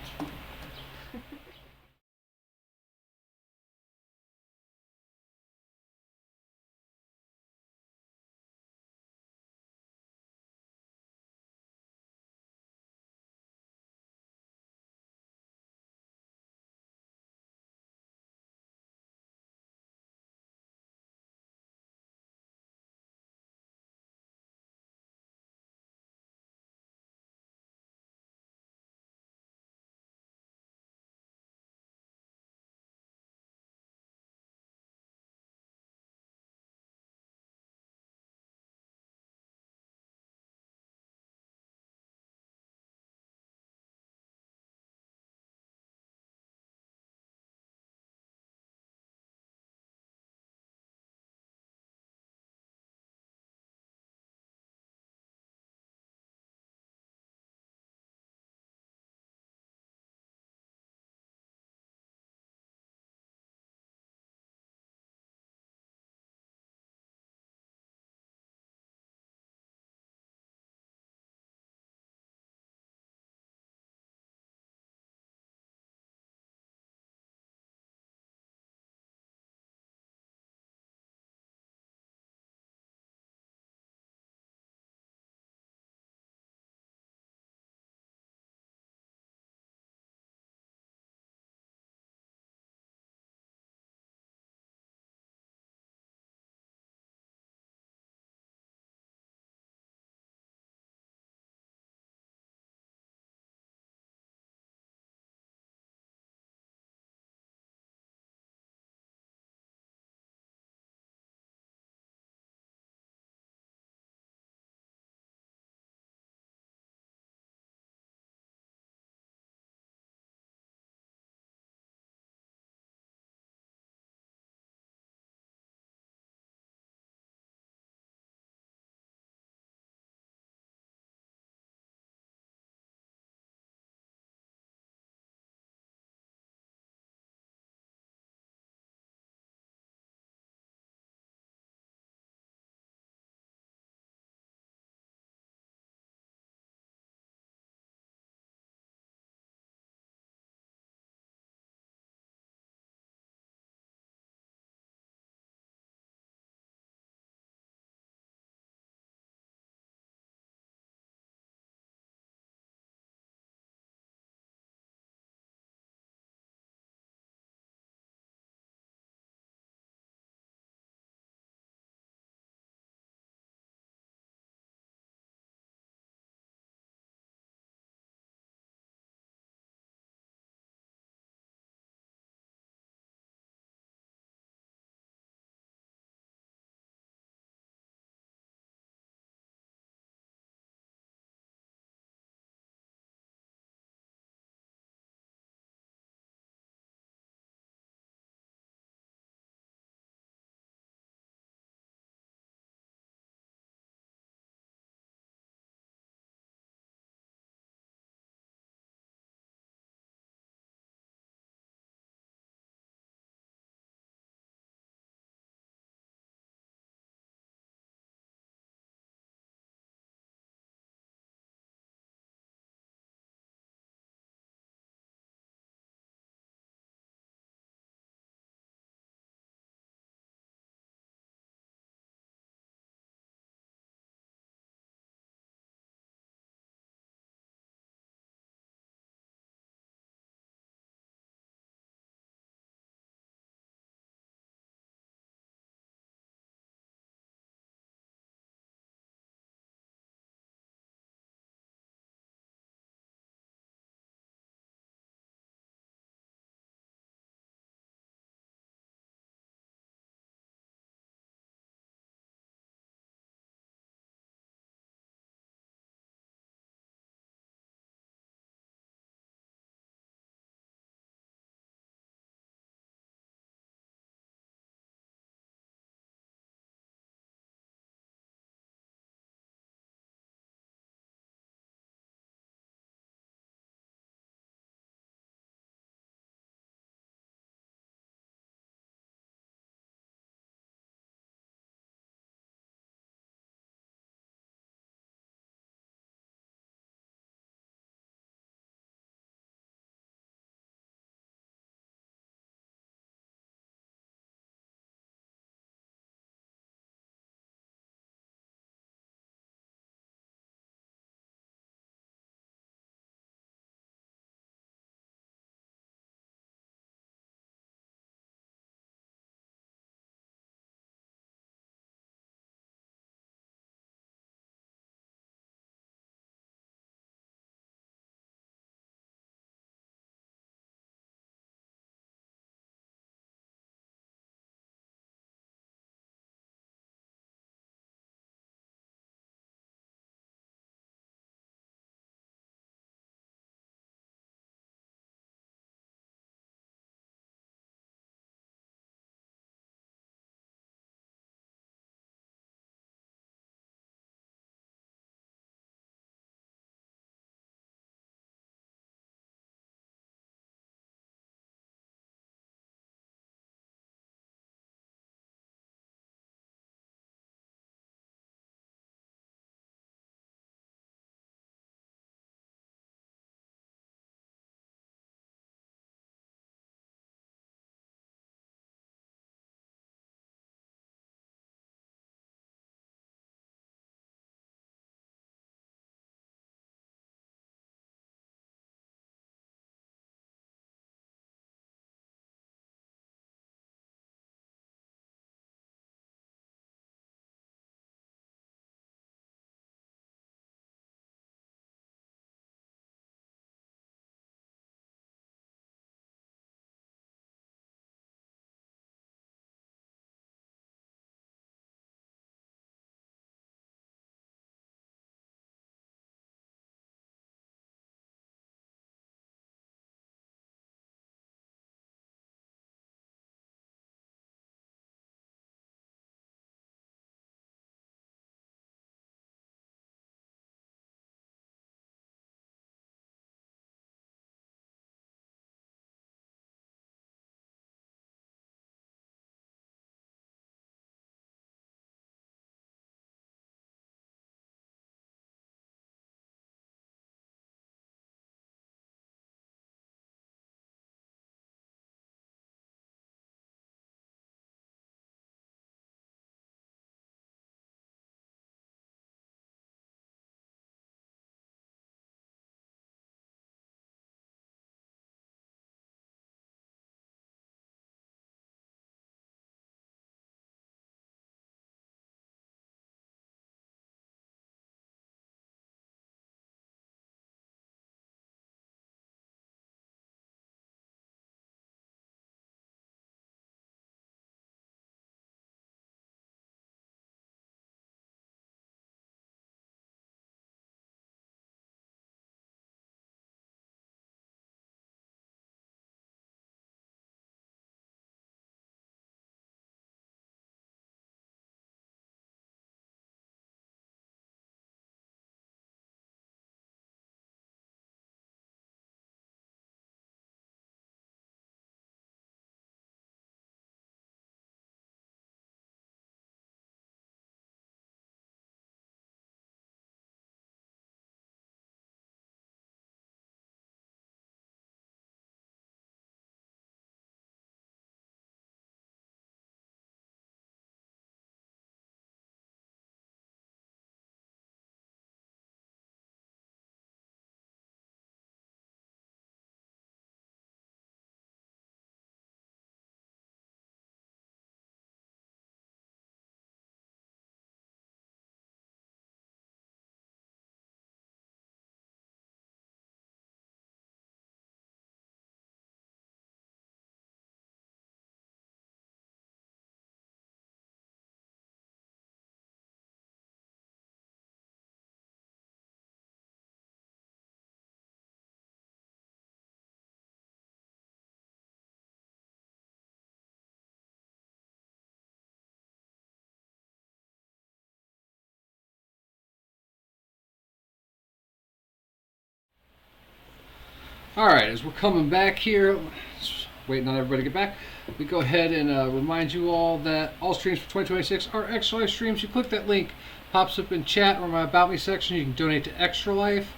All right, as we're coming back here, just waiting on everybody to get back, we go ahead and remind you all that all streams for 2026 are Extra Life streams. You click that link, pops up in chat or my About Me section. You can donate to Extra Life.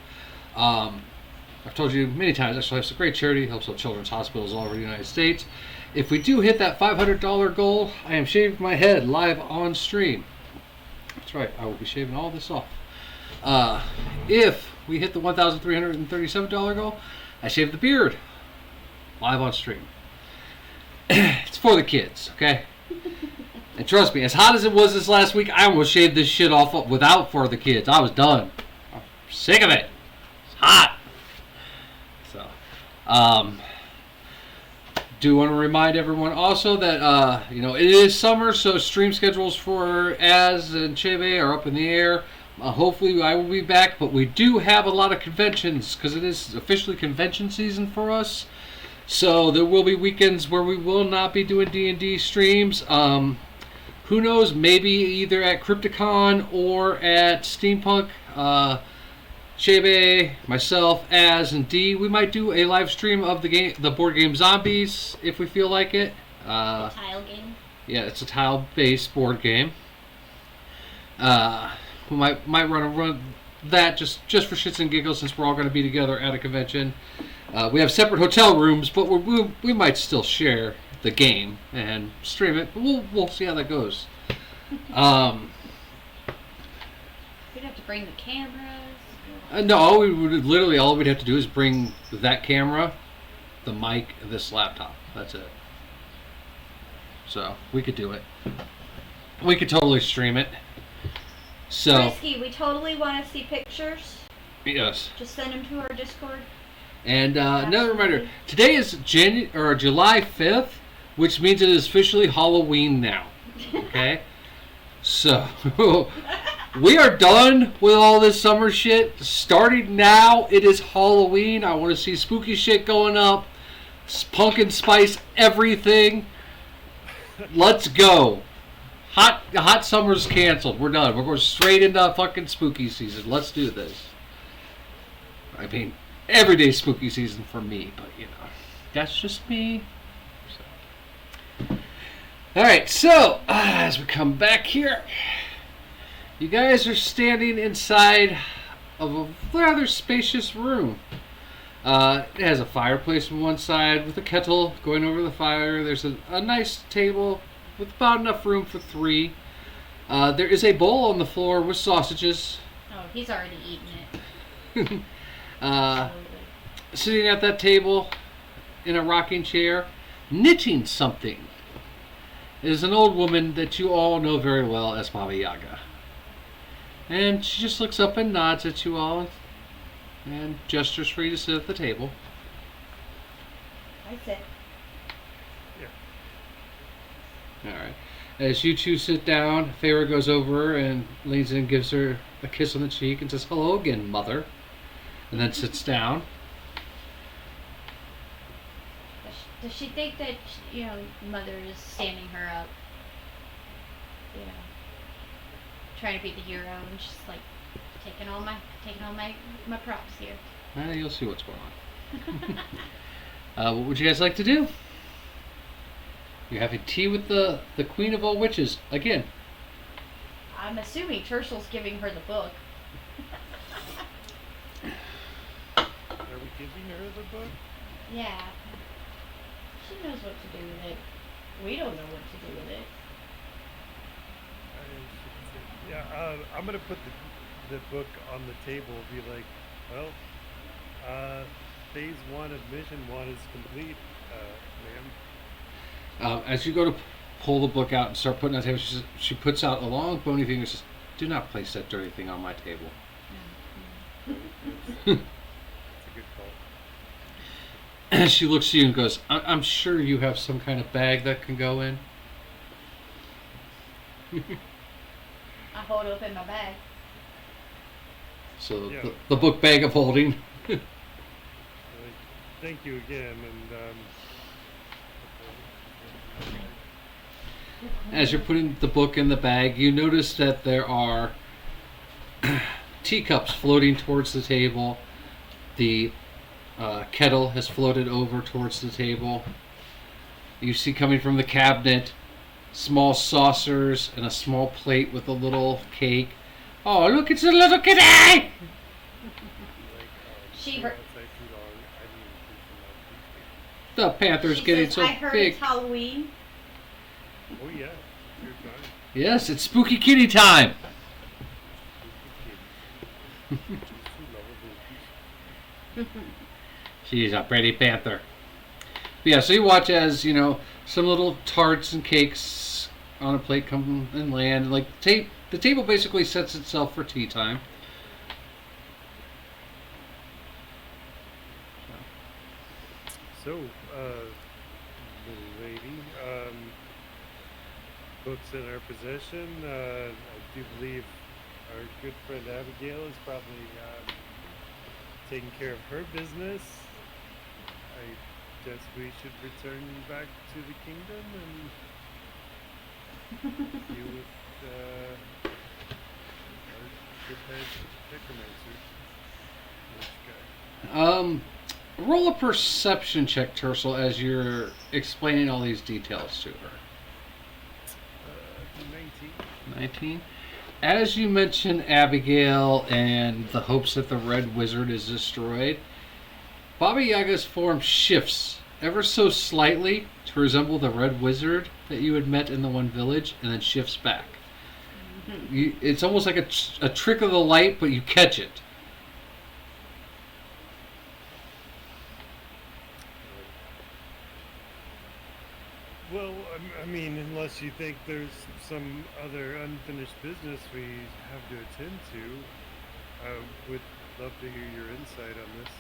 I've told you many times, Extra Life's a great charity, helps out children's hospitals all over the United States. If we do hit that $500 goal, I am shaving my head live on stream. That's right, I will be shaving all this off. If we hit the $1,337 goal, I shave the beard live on stream. It's for the kids, okay? And trust me, as hot as it was this last week, I almost shaved this shit off without for the kids. I was done. I'm sick of it. It's hot. So, do want to remind everyone also that it is summer, so stream schedules for Az and Chebe are up in the air. Hopefully I will be back, but we do have a lot of conventions because it is officially convention season for us. So there will be weekends where we will not be doing D&D streams. Who knows? Maybe either at Crypticon or at Steampunk. Chebe, myself, Az, and D. We might do a live stream of the board game Zombies if we feel like it. A tile game. Yeah, it's a tile-based board game. We might run that just for shits and giggles since we're all going to be together at a convention. We have separate hotel rooms, but we might still share the game and stream it. But we'll see how that goes. We'd have to bring the cameras. No, we would literally all we'd have to do is bring that camera, the mic, and this laptop. That's it. So we could do it. We could totally stream it. So. Risky, we totally want to see pictures. Yes. Just send them to our Discord. And another reminder: today is July 5th, which means it is officially Halloween now. Okay. So we are done with all this summer shit. Starting now, it is Halloween. I want to see spooky shit going up. Pumpkin spice everything. Let's go. Hot summer's canceled. We're done. We're going straight into fucking spooky season. Let's do this. I mean, everyday spooky season for me, but that's just me. Alright, so, as we come back here, you guys are standing inside of a rather spacious room. It has a fireplace on one side with a kettle going over the fire. There's a nice table with about enough room for 3. There is a bowl on the floor with sausages. Oh, he's already eaten it. Sitting at that table in a rocking chair, knitting something, is an old woman that you all know very well as Baba Yaga. And she just looks up and nods at you all and gestures for you to sit at the table. I sit. Alright. As you two sit down, Feyre goes over and leans in and gives her a kiss on the cheek and says, "Hello again, mother." And then sits down. Does she think that, Mother is standing her up? Trying to be the hero and she's like taking all my props here. You'll see what's going on. What would you guys like to do? You're having tea with the Queen of all Witches again. I'm assuming Tursel's giving her the book. Are we giving her the book? Yeah. She knows what to do with it. We don't know what to do with it. Yeah, I'm gonna put the book on the table. Be like, well, phase 1 of mission 1 is complete, ma'am. As you go to pull the book out and start putting it on the table, she puts out a long bony finger and says, "Do not place that dirty thing on my table." That's a good call. And she looks at you and goes, I'm sure you have some kind of bag that can go in." I hold open my bag. So Yeah. the book bag of holding. Thank you again, and As you're putting the book in the bag, you notice that there are teacups floating towards the table. The kettle has floated over towards the table. You see coming from the cabinet small saucers and a small plate with a little cake. Oh, look, it's a little kitty! Like, She yeah, heard- it's like too long. I didn't even think The panther's She getting says, so I heard big. it's Halloween. about it. Oh yeah, it's your time. Yes, it's spooky kitty time. She's too lovable. She's a pretty panther. But yeah, so you watch as, some little tarts and cakes on a plate come and land. Like, the table basically sets itself for tea time. So, little lady, books in our possession. I do believe our good friend Abigail is probably taking care of her business. I guess we should return back to the kingdom and deal with our good head necromancer. Which guy? Roll a perception check, Tercel, as you're explaining all these details to her. 19. 19. As you mention Abigail and the hopes that the Red Wizard is destroyed, Baba Yaga's form shifts ever so slightly to resemble the Red Wizard that you had met in the one village, and then shifts back. It's almost like a trick of the light, but you catch it. Well, I mean, unless you think there's some other unfinished business we have to attend to, I would love to hear your insight on this.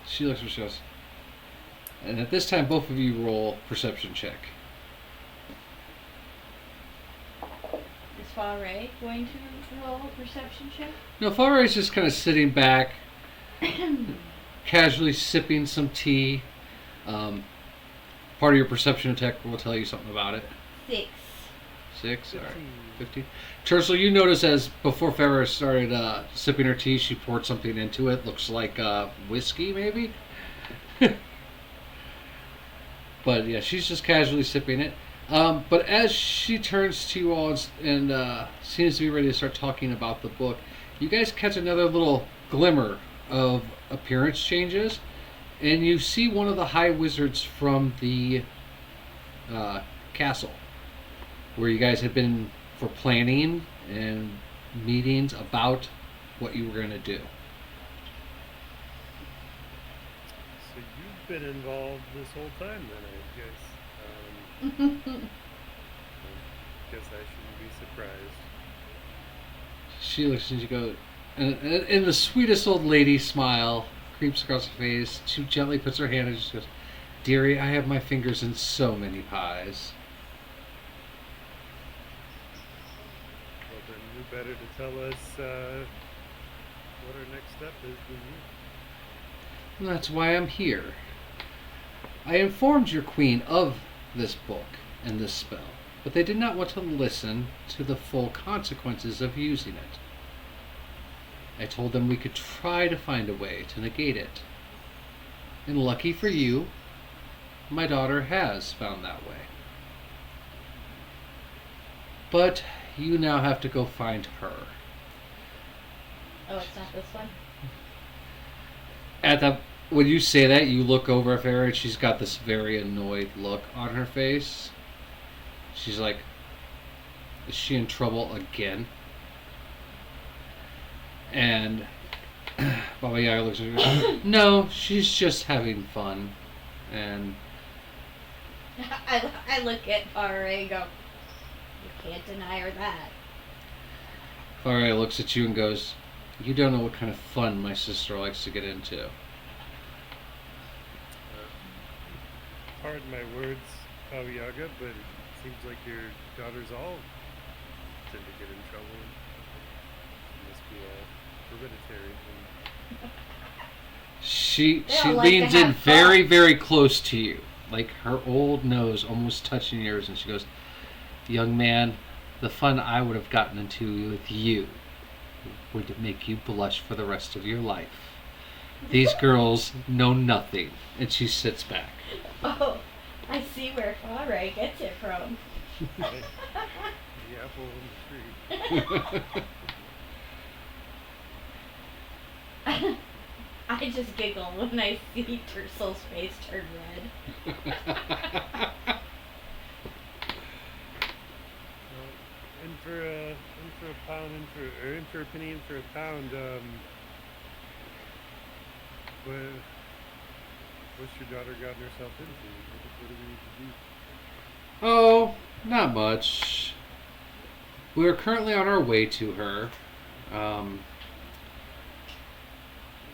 She looks at she goes, and at this time, both of you roll perception check. Is Faray going to roll a perception check? No, Faray's just kind of sitting back, casually sipping some tea. Part of your perception check will tell you something about it. 6. 6? All right. 15. 15. Tercel, you notice as before Farah started sipping her tea, she poured something into it. Looks like whiskey, maybe? But yeah, she's just casually sipping it. But as she turns to you all and seems to be ready to start talking about the book, you guys catch another little glimmer of appearance changes. And you see one of the high wizards from the castle, where you guys had been for planning and meetings about what you were going to do. So you've been involved this whole time, then, I guess. Guess I shouldn't be surprised. She looks and she goes, and the sweetest old lady smile creeps across her face. She gently puts her hand and she goes, "Dearie, I have my fingers in so many pies." Well, then who better to tell us what our next step is than you? And that's why I'm here. I informed your queen of this book and this spell, but they did not want to listen to the full consequences of using it. I told them we could try to find a way to negate it. And lucky for you, my daughter has found that way. But you now have to go find her. Oh, it's not this one? When you say that, you look over at Farah and she's got this very annoyed look on her face. She's like, is she in trouble again? And Baba Yaga looks at her and goes, no, she's just having fun. And I look at Faray and go, you can't deny her that. Farah looks at you and goes, you don't know what kind of fun my sister likes to get into. Pardon my words, Baba Yaga, but it seems like your daughters all tend to get in trouble. It must be all hereditary. She They all like to leans in have fun. very, very close to you, like her old nose almost touching yours, and she goes, young man, the fun I would have gotten into with you would it make you blush for the rest of your life? These girls know nothing. And she sits back. Oh, I see where Faray gets it from. The apple in the tree. I just giggle when I see Tersel's face turn red. In for a pound, in for a penny, in for a pound. What's your daughter gotten herself into? What do we need to do? Oh, not much. We're currently on our way to her.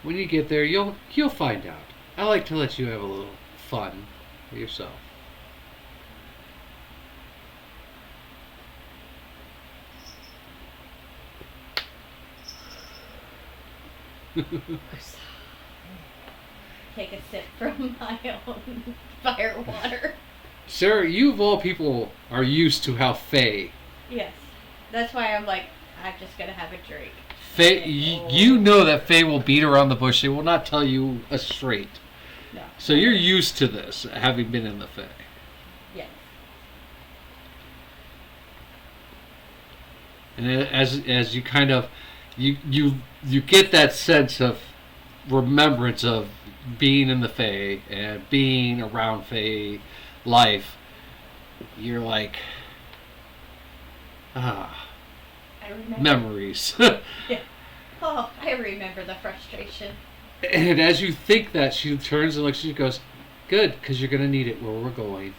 When you get there, you'll find out. I like to let you have a little fun yourself. Take a sip from my own fire water. Sarah, you of all people are used to how Faye. Yes. That's why I'm like, I'm just going to have a drink. Faye, you know that Faye will beat around the bush. They will not tell you a straight. No. So you're used to this, having been in the Fae. Yes. And as you kind of you get that sense of remembrance of being in the Fae and being around Fae life, you're like, I remember. memories. Yeah. Oh, I remember the frustration. And as you think that, she turns and looks at you and goes, good, because you're going to need it where we're going.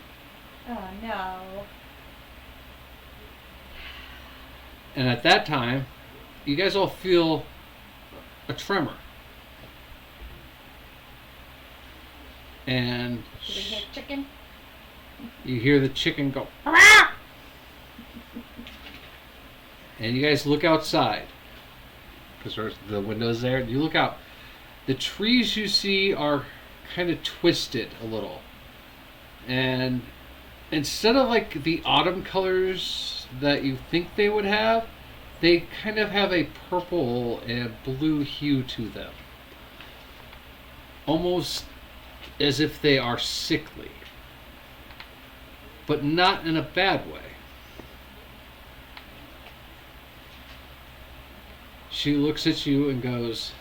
Oh, no. And at that time, you guys all feel a tremor. And Did we hear chicken? you hear the chicken go, and you guys look outside, because the window's there. You look out. The trees you see are kind of twisted a little. And instead of like the autumn colors that you think they would have, they kind of have a purple and blue hue to them. Almost as if they are sickly. But not in a bad way. She looks at you and goes,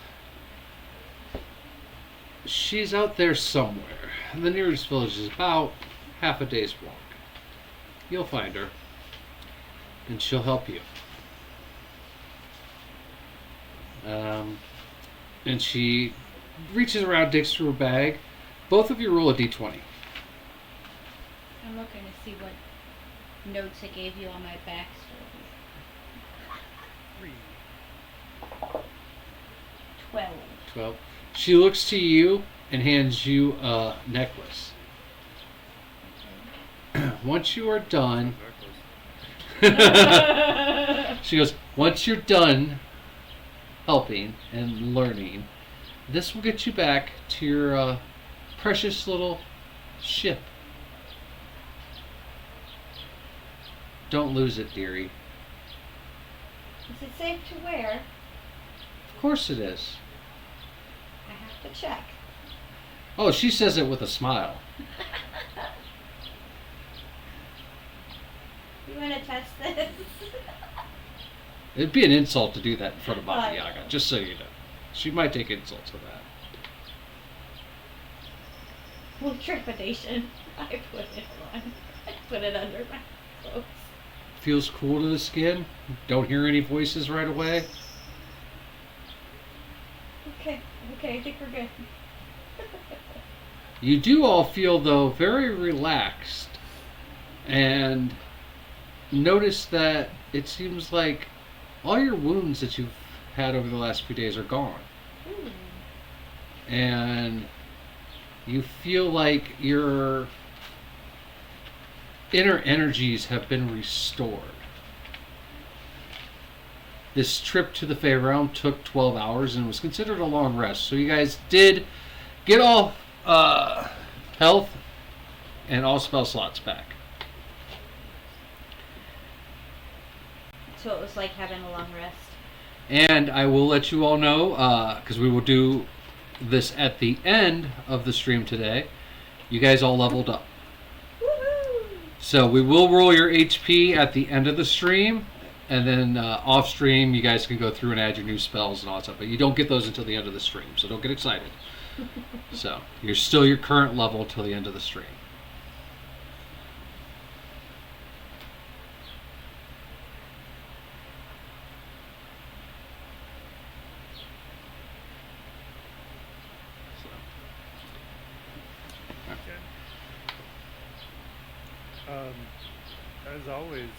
she's out there somewhere. The nearest village is about half a day's walk. You'll find her, and she'll help you. And she reaches around, digs through her bag. Both of you roll a d20. I'm looking to see what notes I gave you on my backstory. 3. 12. 12. She looks to you and hands you a necklace. Once you are done, she goes, once you're done helping and learning, this will get you back to your precious little ship. Don't lose it, dearie. Is it safe to wear? Of course it is. I have to check. Oh, she says it with a smile. You want to test this? It'd be an insult to do that in front of Baba Oh, Yaga, yeah. just so you know. She might take insult to that. With trepidation, I put it on. I put it under my clothes. Feels cool to the skin. Don't hear any voices right away. Okay, I think we're good. You do all feel, though, very relaxed. And notice that it seems like all your wounds that you've had over the last few days are gone. Ooh. And you feel like your inner energies have been restored. This trip to the Fey Realm took 12 hours and was considered a long rest. So you guys did get all health and all spell slots back. So it was like having a long rest. And I will let you all know, because we will do this at the end of the stream today. You guys all leveled up. Woohoo! So we will roll your HP at the end of the stream. And then off stream, you guys can go through and add your new spells and all that stuff. But you don't get those until the end of the stream. So don't get excited. So you're still your current level till the end of the stream. As always,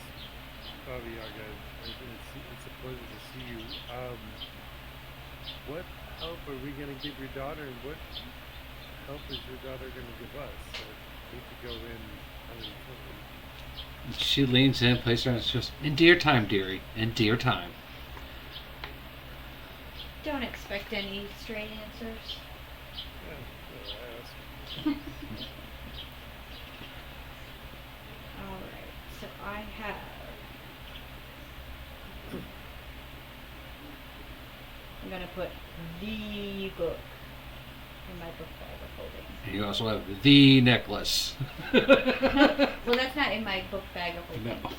Bobby Yaga, it's a pleasure to see you. What help are we going to give your daughter, and what help is your daughter going to give us? So we could go in uninformed. She leans in, places her hands, and she goes, "In dear time, dearie, in dear time." Don't expect any straight answers. Yeah, I asked. Alright, so I have... I'm gonna put the book in my book bag of holding. And you also have the necklace. Well, that's not in my book bag of holding. No.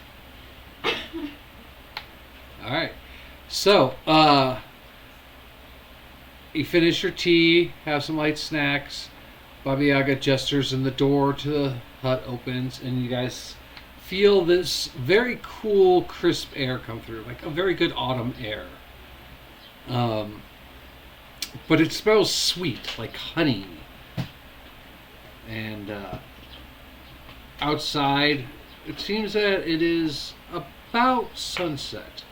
All right. So, you finish your tea, have some light snacks. Baba Yaga gestures and the door to the hut opens, and you guys feel this very cool, crisp air come through, like a very good autumn air. But it smells sweet, like honey. And outside, it seems that it is about sunset.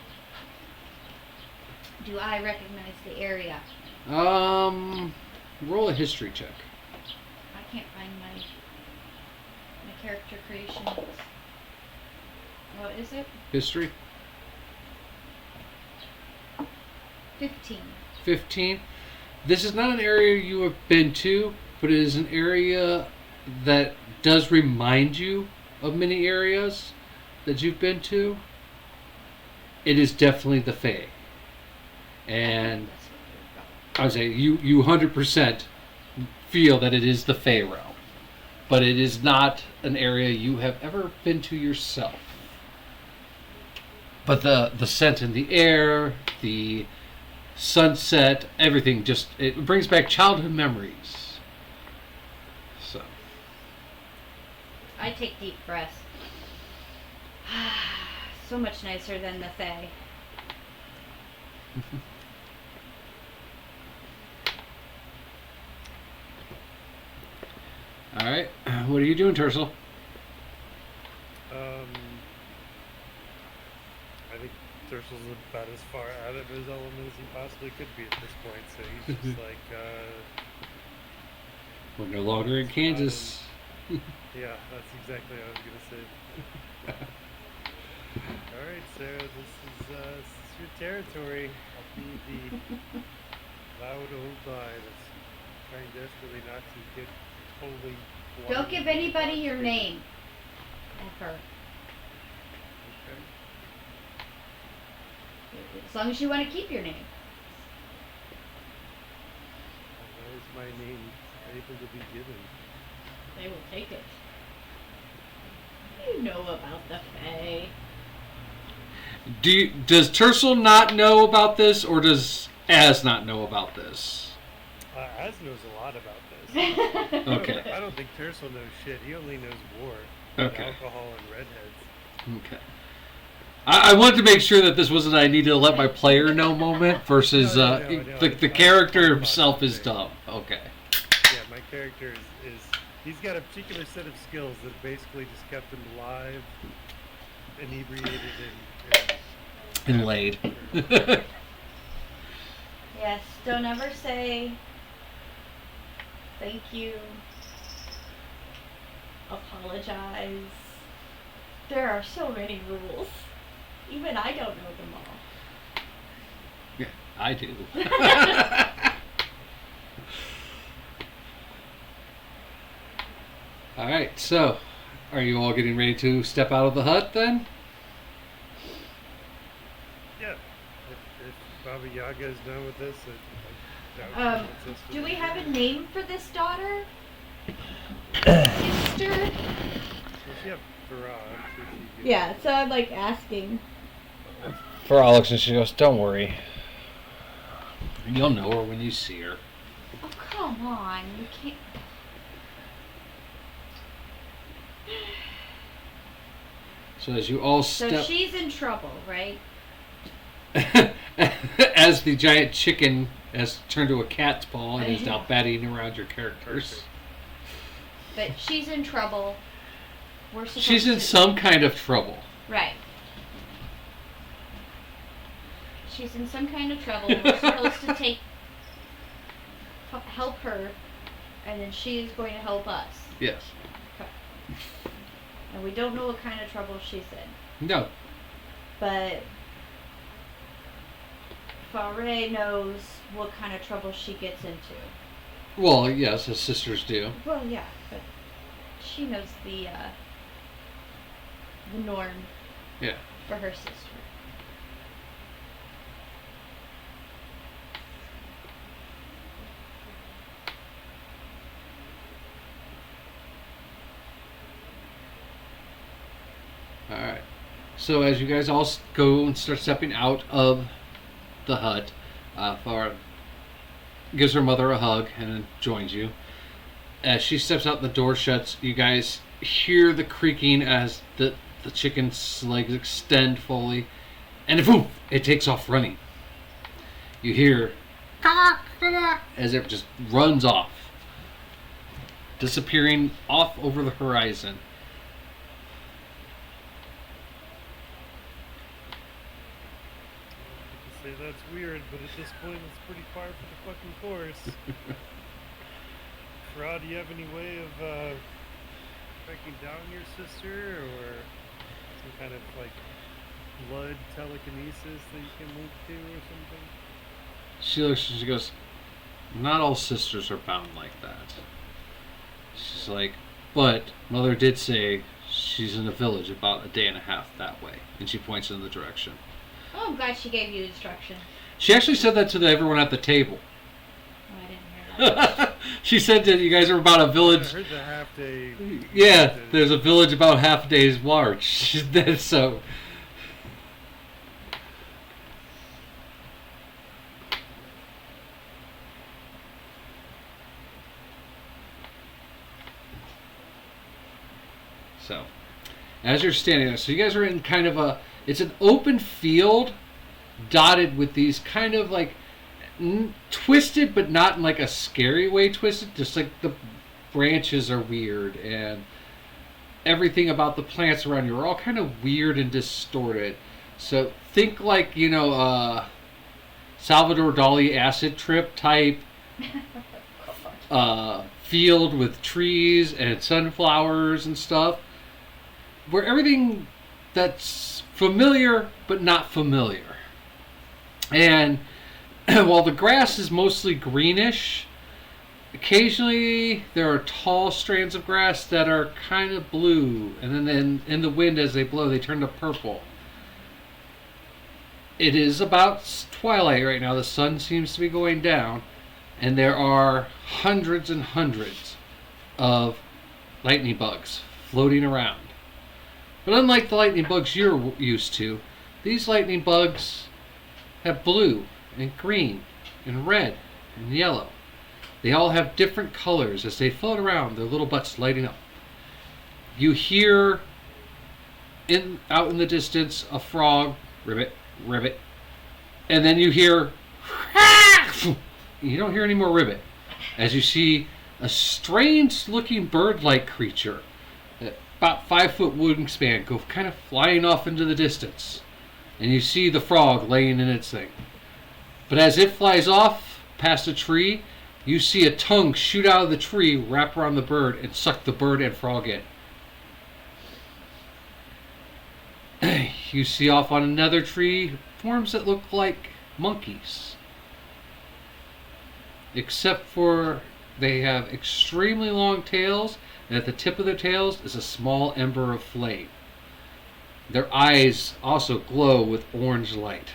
Do I recognize the area? Roll a history check. I can't find my character creation. What is it? History? 15. 15. This is not an area you have been to, but it is an area that does remind you of many areas that you've been to. It is definitely the Fae. And That's what we're I would say you 100% feel that it is the Fae realm. But it is not an area you have ever been to yourself. But the scent in the air, the sunset, everything just, it brings back childhood memories. So. I take deep breaths. So much nicer than the Fae. All right. What are you doing, Tercel? I think Tercel's about as far out of his element as he possibly could be at this point, so he's just like, We're no longer in Kansas. yeah, that's exactly what I was gonna say. All right, Sarah, this is your territory. I'll be the loud old guy that's trying desperately not to get totally. Don't give anybody your name. Ever. Okay. As long as you want to keep your name. Why is my name able to be given? They will take it. You know about the Fae. Does Tercel not know about this, or does Az not know about this? Az knows a lot about this. Okay. I don't think Tercel knows shit. He only knows war, Okay. alcohol, and redheads. Okay. I wanted to make sure that this wasn't I need to let my player know moment versus No. the character himself is dumb. Okay. Yeah, my character is he's got a particular set of skills that basically just kept him alive, inebriated, And laid. Yes, don't ever say thank you, apologize. There are so many rules. Even I don't know them all. Yeah, I do. All right, so are you all getting ready to step out of the hut then? yeah, If Baba Yaga is done with this, I doubt she wants us to Do we be have a here. name for this daughter? Sister? Well, she have Farad, so she Yeah, so I'm like asking. For Alex, and she goes, "Don't worry. You'll know her when you see her." Oh, come on. You can't. So as you all So step, she's in trouble, right? as the giant chicken has turned to a cat's paw and is now batting around your characters. But she's in trouble. We're supposed She's in to... some kind of trouble. Right. She's in some kind of trouble. We're supposed to help her, and then she's going to help us. Yes. Okay. And we don't know what kind of trouble she's in. No. But Faray knows what kind of trouble she gets into. Well, yes, as sisters do. Well, yeah, but she knows the norm. Yeah. For her sister. All right. So as you guys all go and start stepping out of the hut, Farah gives her mother a hug and then joins you. As she steps out, the door shuts. You guys hear the creaking as the chicken's legs extend fully, and boom, it takes off running. You hear as it just runs off, disappearing off over the horizon. say that's weird, but at this point it's pretty far from the fucking course. Rod, do you have any way of tracking down your sister, or some kind of like blood telekinesis that you can link to or something? She looks and she goes, "Not all sisters are bound like that." She's like, "But Mother did say she's in a village about a day and a half that way." And she points in the direction. Oh, I'm glad she gave you instruction. She actually said that to everyone at the table. Oh, I didn't hear that. She said that you guys are about a village. I heard the half day. Yeah, there's a village about half a day's march. So. So, as you're standing there, so you guys are in kind of it's an open field dotted with these kind of like twisted, but not in like a scary way twisted, just like the branches are weird and everything about the plants around you are all kind of weird and distorted. So think like, Salvador Dali acid trip type field with trees and sunflowers and stuff, where everything that's familiar but not familiar. And while the grass is mostly greenish, occasionally there are tall strands of grass that are kind of blue, and then in the wind as they blow they turn to purple. It is about twilight right now. The sun seems to be going down, and there are hundreds and hundreds of lightning bugs floating around. But unlike the lightning bugs you're used to, these lightning bugs have blue and green and red and yellow. They all have different colors as they float around, their little butts lighting up. You hear out in the distance a frog, ribbit, ribbit, and then you hear you don't hear any more ribbit as you see a strange looking bird-like creature, about 5-foot wingspan, go kind of flying off into the distance, and you see the frog laying in its thing. But as it flies off past a tree, you see a tongue shoot out of the tree, wrap around the bird, and suck the bird and frog in. You see off on another tree forms that look like monkeys, except for they have extremely long tails, and at the tip of their tails is a small ember of flame. Their eyes also glow with orange light.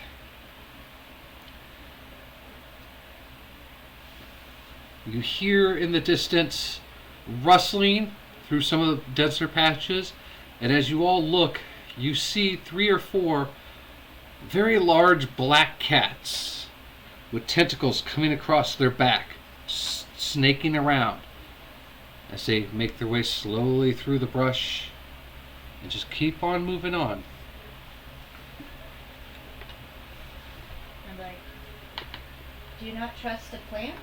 You hear in the distance rustling through some of the denser patches, and as you all look, you see 3 or 4 very large black cats with tentacles coming across their back, snaking around as they make their way slowly through the brush and just keep on moving on. I'm like, do not trust a plant.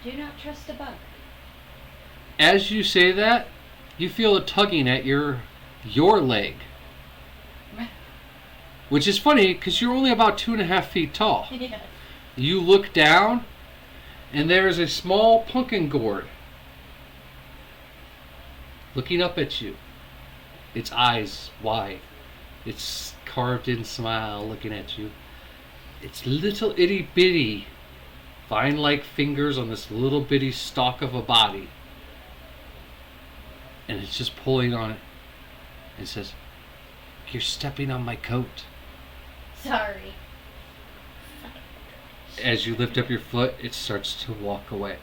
Do not trust a bug. As you say that, you feel a tugging at your leg, which is funny because you're only about 2.5 feet tall. Yeah. You look down, and there is a small pumpkin gourd looking up at you. Its eyes wide, its carved-in smile looking at you. Its little itty bitty vine-like fingers on this little bitty stalk of a body, and it's just pulling on it. It says, "You're stepping on my coat." Sorry. As you lift up your foot, it starts to walk away.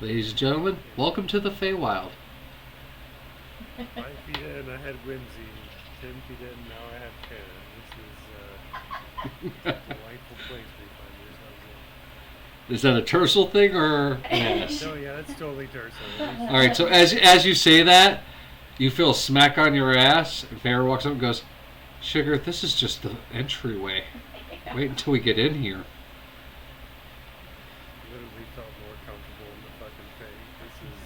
Ladies and gentlemen, welcome to the Feywild. 5 feet in, I had whimsy. 10 feet in, now I have terror. This is a delightful place we find ourselves Is that a Tercel thing or an in. ass? No, yeah, that's totally Tercel. All right. So as you say that, you feel a smack on your ass. And Farrah walks up and goes, "Sugar, this is just the entryway. Wait until we get in here." Literally felt more comfortable in the fucking thing. This is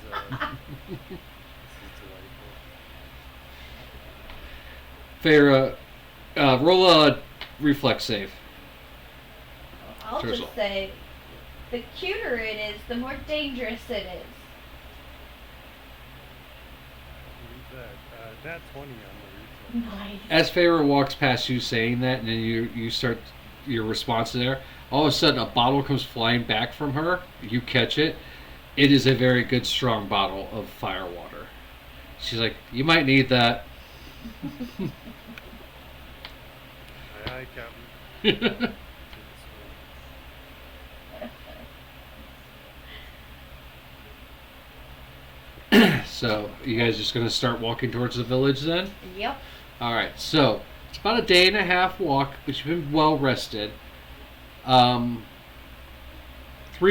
delightful. Farrah, roll a reflex save. I'll Tercel. just say, the cuter it is, the more dangerous it is. Read that. Nat 20 on the reflex. Nice. As Farrah walks past you saying that, and then you start your response there, all of a sudden a bottle comes flying back from her. You catch it. It is a very good, strong bottle of fire water. She's like, "You might need that." Aye, Captain. So, you guys just going to start walking towards the village then? Yep. Alright, so it's about a 1.5-day walk, but you've been well rested. 3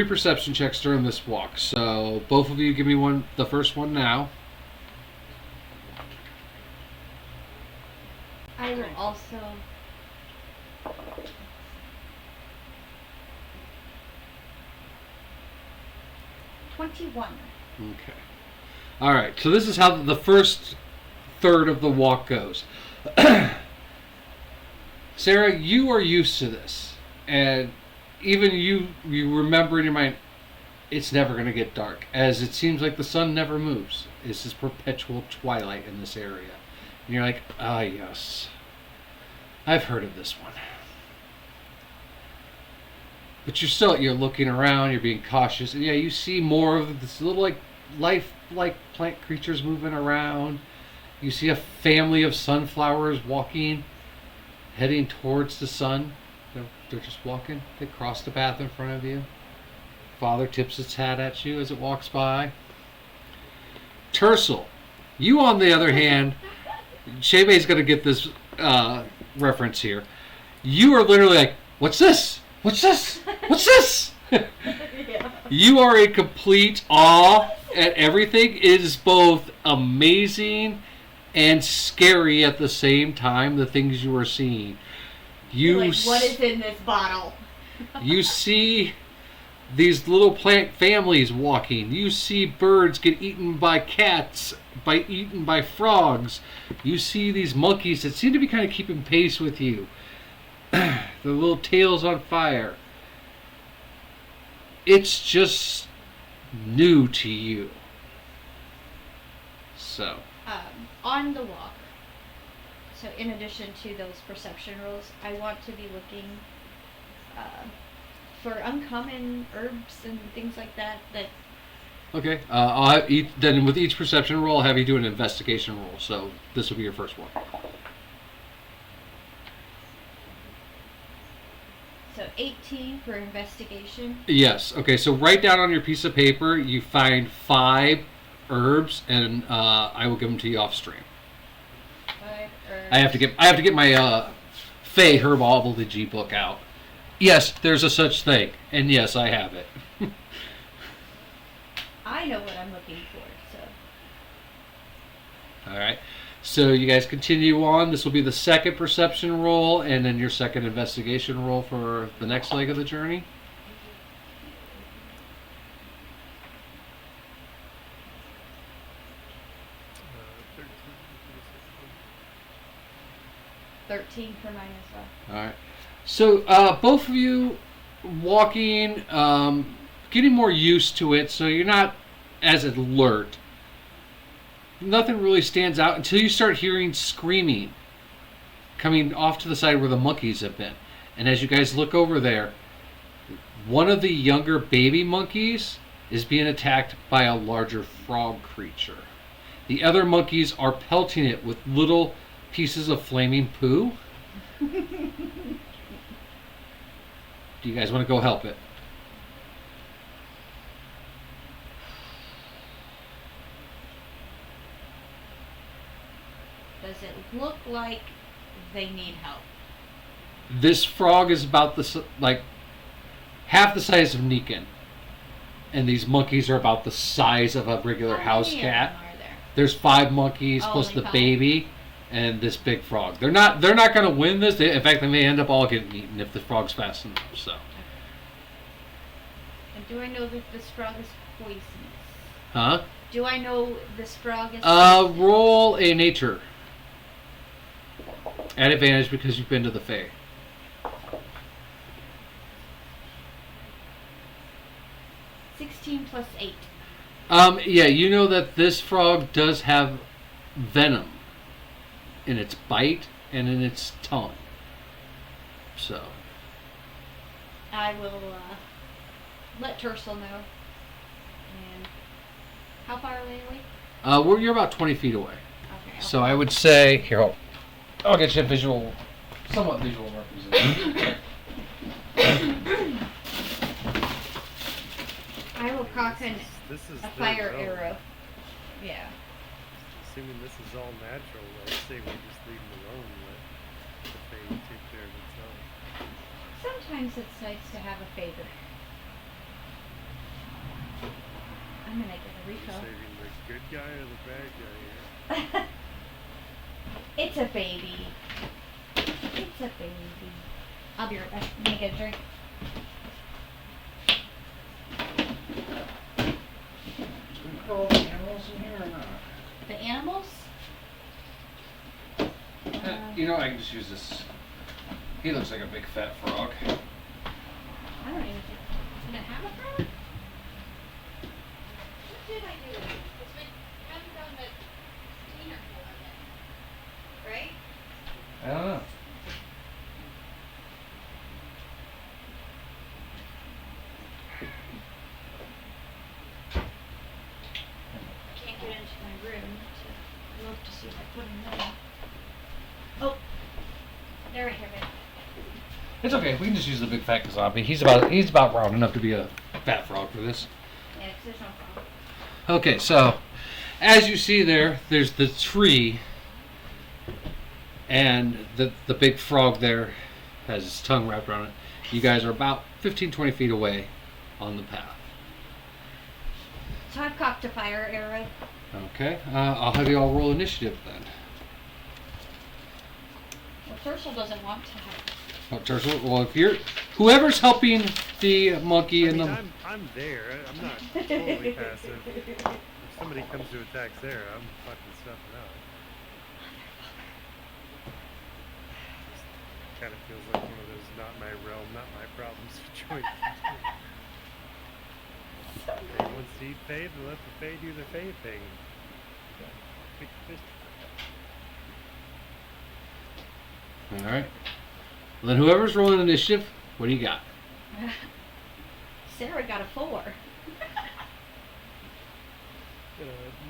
perception checks during this walk. So, both of you give me the first one now. I will also. 21. Okay. Alright, so this is how the first third of the walk goes. Sarah, you are used to this. And even you remember in your mind, it's never going to get dark. As it seems like the sun never moves. It's this perpetual twilight in this area. And you're like, ah, yes. I've heard of this one. But you're looking around, you're being cautious. And yeah, you see more of this little life-like plant creatures moving around. You see a family of sunflowers walking, heading towards the sun. They're just walking. They cross the path in front of you. Father tips its hat at you as it walks by. Tercel, you on the other hand, Shebe's going to get this reference here. You are literally like, "What's this? What's this? What's this?" Yeah. You are a complete awe at everything. It is both amazing and scary at the same time, the things you are seeing. Like, what is in this bottle? You see these little plant families walking. You see birds get eaten by cats, eaten by frogs. You see these monkeys that seem to be kind of keeping pace with you. Their little tails on fire. It's just new to you. So. On the walk, so in addition to those perception rolls, I want to be looking for uncommon herbs and things like that. Okay. I'll have then with each perception roll, I'll have you do an investigation roll. So this will be your first one. 18 for investigation. Yes. Okay. So write down on your piece of paper. You find 5 herbs, and I will give them to you off stream. 5 herbs. I have to get my Fey Herbology book out. Yes, there's a such thing, and yes, I have it. I know what I'm looking for, so. All right. So you guys continue on. This will be the second perception roll, and then your second investigation roll for the next leg of the journey. Uh, 13 for mine as well. All right. So both of you walking, getting more used to it, so you're not as alert. Nothing really stands out until you start hearing screaming coming off to the side where the monkeys have been. And as you guys look over there, one of the younger baby monkeys is being attacked by a larger frog creature. The other monkeys are pelting it with little pieces of flaming poo. Do you guys want to go help it? Does it look like they need help? This frog is about like half the size of Negan, and these monkeys are about the size of a regular How house many of cat. them are there? There's 5 monkeys Oh, plus only the 5. baby and this big frog. They're not going to win this. In fact, they may end up all getting eaten if the frog's fast enough. So. And do I know that this frog is poisonous? Huh? Do I know this frog is poisonous? Roll a nature. At advantage because you've been to the fae. 16 plus 8. Yeah, you know that this frog does have venom in its bite and in its tongue. So. I will let Tercel know. And how far away are we? You're about 20 feet away. Okay. So I would say here. I'll get you a visual, somewhat visual representation. I will cock this is a their fire zone. arrow. Yeah. Assuming this is all natural, I'd say we just leave them alone and let the fate take care of itself. Sometimes it's nice to have a favor. I'm gonna get a You're refill. saving the good guy or the bad guy here? It's a baby. It's a baby. I'll be right back. I'm gonna get a drink. The animals? You know, I can just use this. He looks like a big fat frog. I don't even think. Did it have a frog? What did I do? Because we haven't done the cleaner for it. Right? I don't know. I can't get into my room to look to see if I put him there. Oh, they're right here, babe. It's okay. We can just use the big fat zombie. He's about round enough to be a fat frog for this. Yeah, 'cause there's no frog. Okay, so as you see there's the tree, and the big frog there has his tongue wrapped around it. You guys are about 15, 20 feet away on the path. So I've cocked a fire arrow. Okay, I'll have you all roll initiative then. Well, Tercel doesn't want to have. Oh, Tercel, well, if you're whoever's helping the monkey I and mean, I'm there. I'm not totally passive. If somebody comes to attack Sarah, I'm fucking stuffing out. Kind of feels like one of those not my realm, not my problem situations. They wants to eat Fae, then let the Fae do their Fae thing. Big fist. all right. Well, then whoever's rolling initiative, what do you got? Sarah got a 4.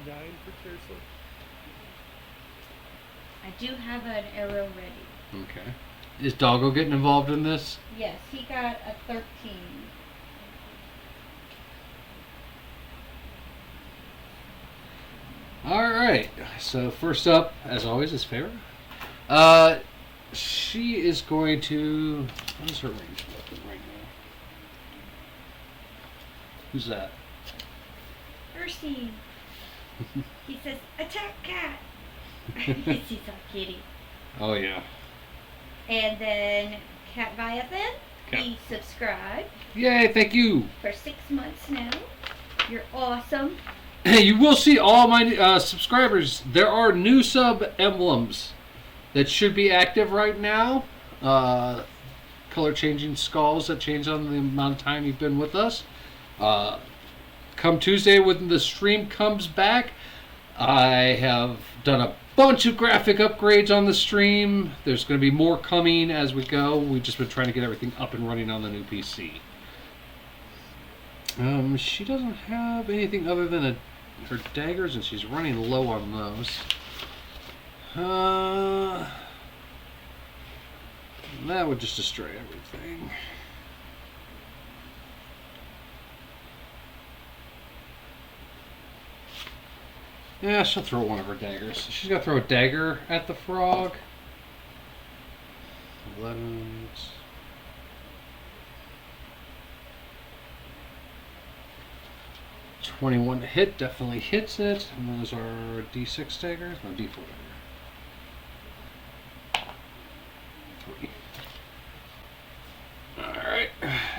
9 for Tercel. I do have an arrow ready. Okay. Is Doggo getting involved in this? Yes, he got a 13. All right. So first up, as always, is Farrah. She is going to. What is her range weapon right now? Who's that? Percy. He says, "Attack cat." He's a kitty. Oh yeah. And then Cat Viathan, Cat. he subscribed Yay! Thank you. for 6 months now. You're awesome. Hey, you will see all my subscribers. There are new sub emblems that should be active right now. Color changing skulls that change on the amount of time you've been with us. Come Tuesday when the stream comes back, I have done a bunch of graphic upgrades on the stream. There's going to be more coming as we go. We've just been trying to get everything up and running on the new PC. She doesn't have anything other than her daggers, and she's running low on those. That would just destroy everything. Yeah, she'll throw one of her daggers. She's got to throw a dagger at the frog. 11. 21 to hit, definitely hits it. And those are D6 daggers? No, D4 dagger. 3. Alright.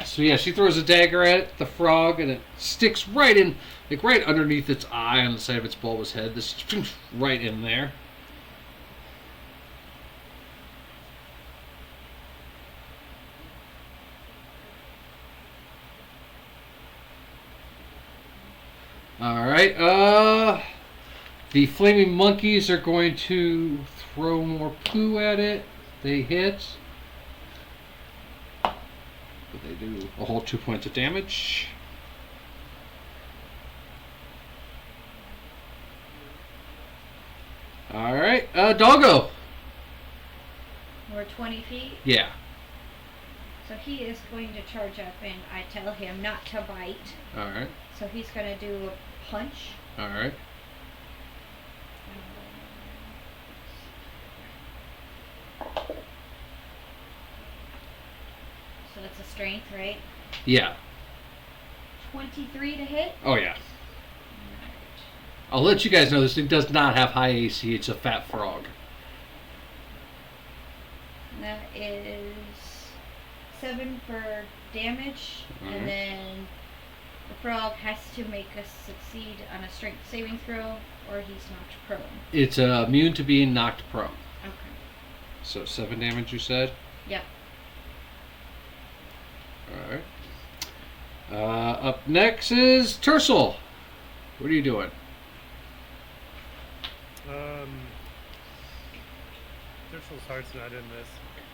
So yeah, she throws a dagger at the frog and it sticks right in, like right underneath its eye on the side of its bulbous head. This right in there. Alright, the flaming monkeys are going to throw more poo at it. They hit. But they do a whole 2 points of damage. Alright, Doggo. We're 20 feet. Yeah. So he is going to charge up, and I tell him not to bite. Alright, So he's going to do a punch. alright. So that's a strength, right? Yeah. 23 to hit. Oh, yeah. I'll let you guys know this thing does not have high AC. It's a fat frog. That is 7 for damage, Mhm. and then the frog has to make us succeed on a strength saving throw, or he's knocked prone. It's immune to being knocked prone. Okay. So 7 damage, you said? Yep. Alright. Up next is Tercel. What are you doing? Tercel's heart's not in this,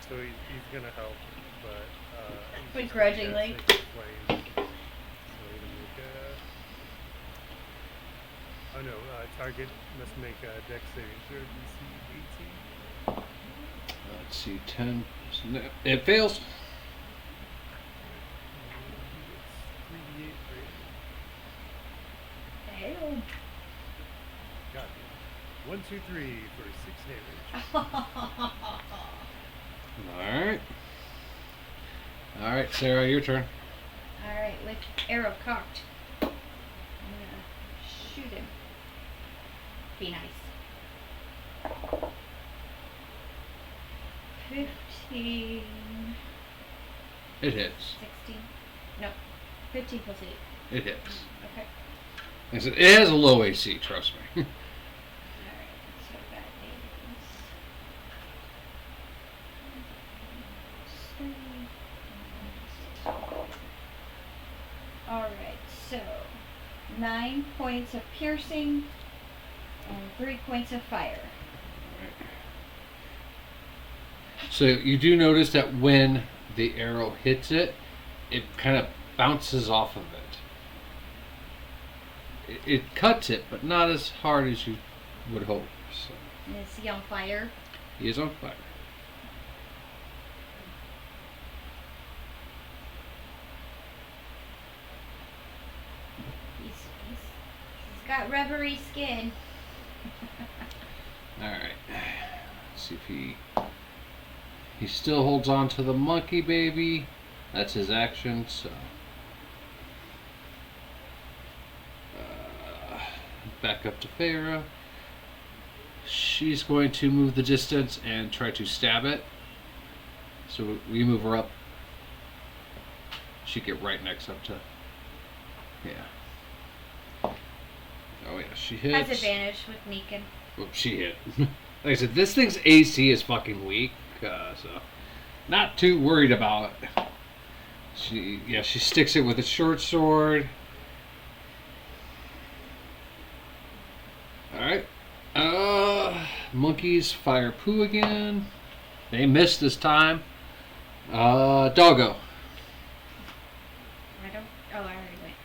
so he's gonna help, but he's just Begrudgingly. gonna get 6 flames. So we're gonna make oh no, target must make a dex saving throw DC 18. Let's see, 10. It fails. He gets 3d8 for it. Ew. God. 1, 2, 3 for 6 damage. Alright. Alright, Sarah, your turn. Alright, with arrow cocked, I'm gonna shoot him. Be nice. 15, It hits. 16, no, 15 plus 8. It hits. Okay. I said, it has a low AC, trust me. Alright, so that is... Alright, so 9 points of piercing and 3 points of fire. So you do notice that when the arrow hits it, it kind of bounces off of it. It cuts it, but not as hard as you would hope. So And is he on fire? he is on fire. got rubbery skin. Alright. Let's see if he still holds on to the monkey baby. That's his action, so. Back up to Farah. She's going to move the distance and try to stab it. So we move her up. She get right next up to. Yeah. Oh yeah, she hits. Has advantage with Negan. Oh, she hit. Like I said, this thing's AC is fucking weak, so not too worried about it. She sticks it with a short sword. Alright. Monkeys fire poo again. They missed this time. Doggo. I already went.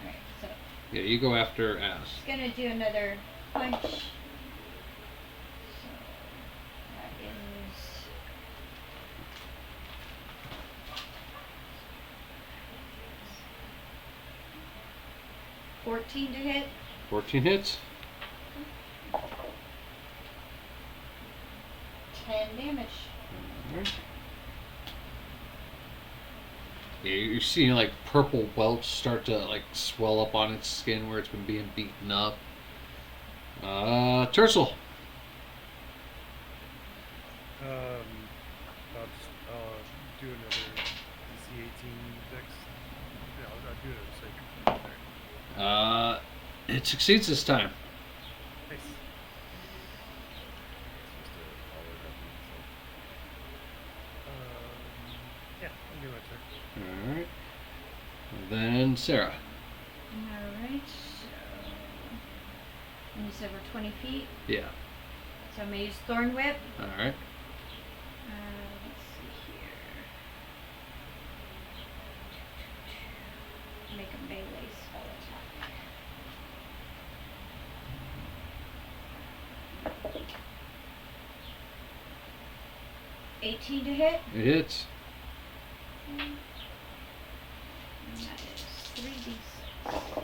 Alright, so. Yeah, you go after Ass. Just gonna do another punch. So, that is. 14 to hit. 14 hits. 10 damage. Alright. Yeah, you're seeing like purple welts start to like swell up on its skin where it's been being beaten up. Tercel. I'll do another DC 18 dex. Yeah, I'll do another second. It succeeds this time. Nice. Yeah, I'll do my turn. Alright. Then Sarah. Alright, so. And you said we're 20 feet. Yeah. So I'm gonna use Thorn Whip. Alright. Let's see here. Make a melee spell attack. 18 to hit. It hits. And that is 3d6.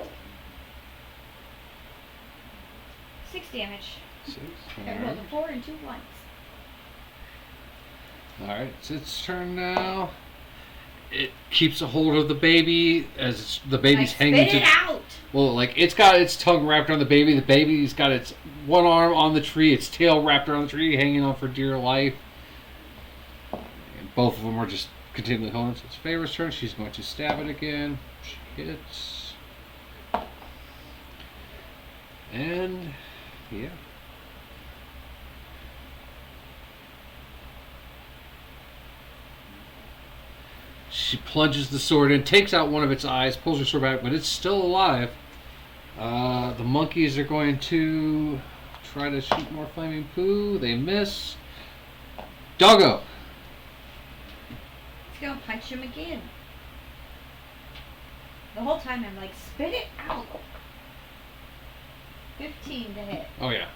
6 damage. 6. I rolled a 4 and 2 ones. Alright, it's its turn now. It keeps a hold of the baby as the baby's hanging spit it out! Well, like it's got its tongue wrapped around the baby. The baby's got its one arm on the tree, its tail wrapped around the tree, hanging on for dear life. And both of them are just continually holding. So it's Favor's turn. She's going to stab it again. She hits. And yeah. She plunges the sword in, takes out one of its eyes, pulls her sword back, but it's still alive. The monkeys are going to try to shoot more flaming poo. They miss. Doggo. He's gonna punch him again. The whole time I'm like, spit it out. 15 to hit. Oh yeah.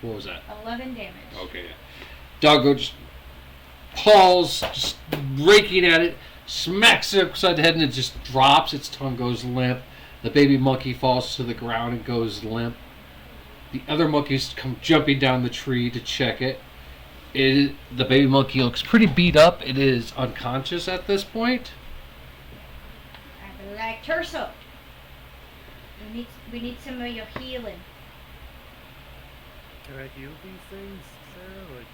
What was that? 11 damage. Okay. Doggo just paws, just raking at it, smacks it upside the head, and it just drops. Its tongue goes limp. The baby monkey falls to the ground and goes limp. The other monkeys come jumping down the tree to check it. The baby monkey looks pretty beat up. It is unconscious at this point. I'd be like, Terso, we need some of your healing. Can I heal these things, Sarah? Like,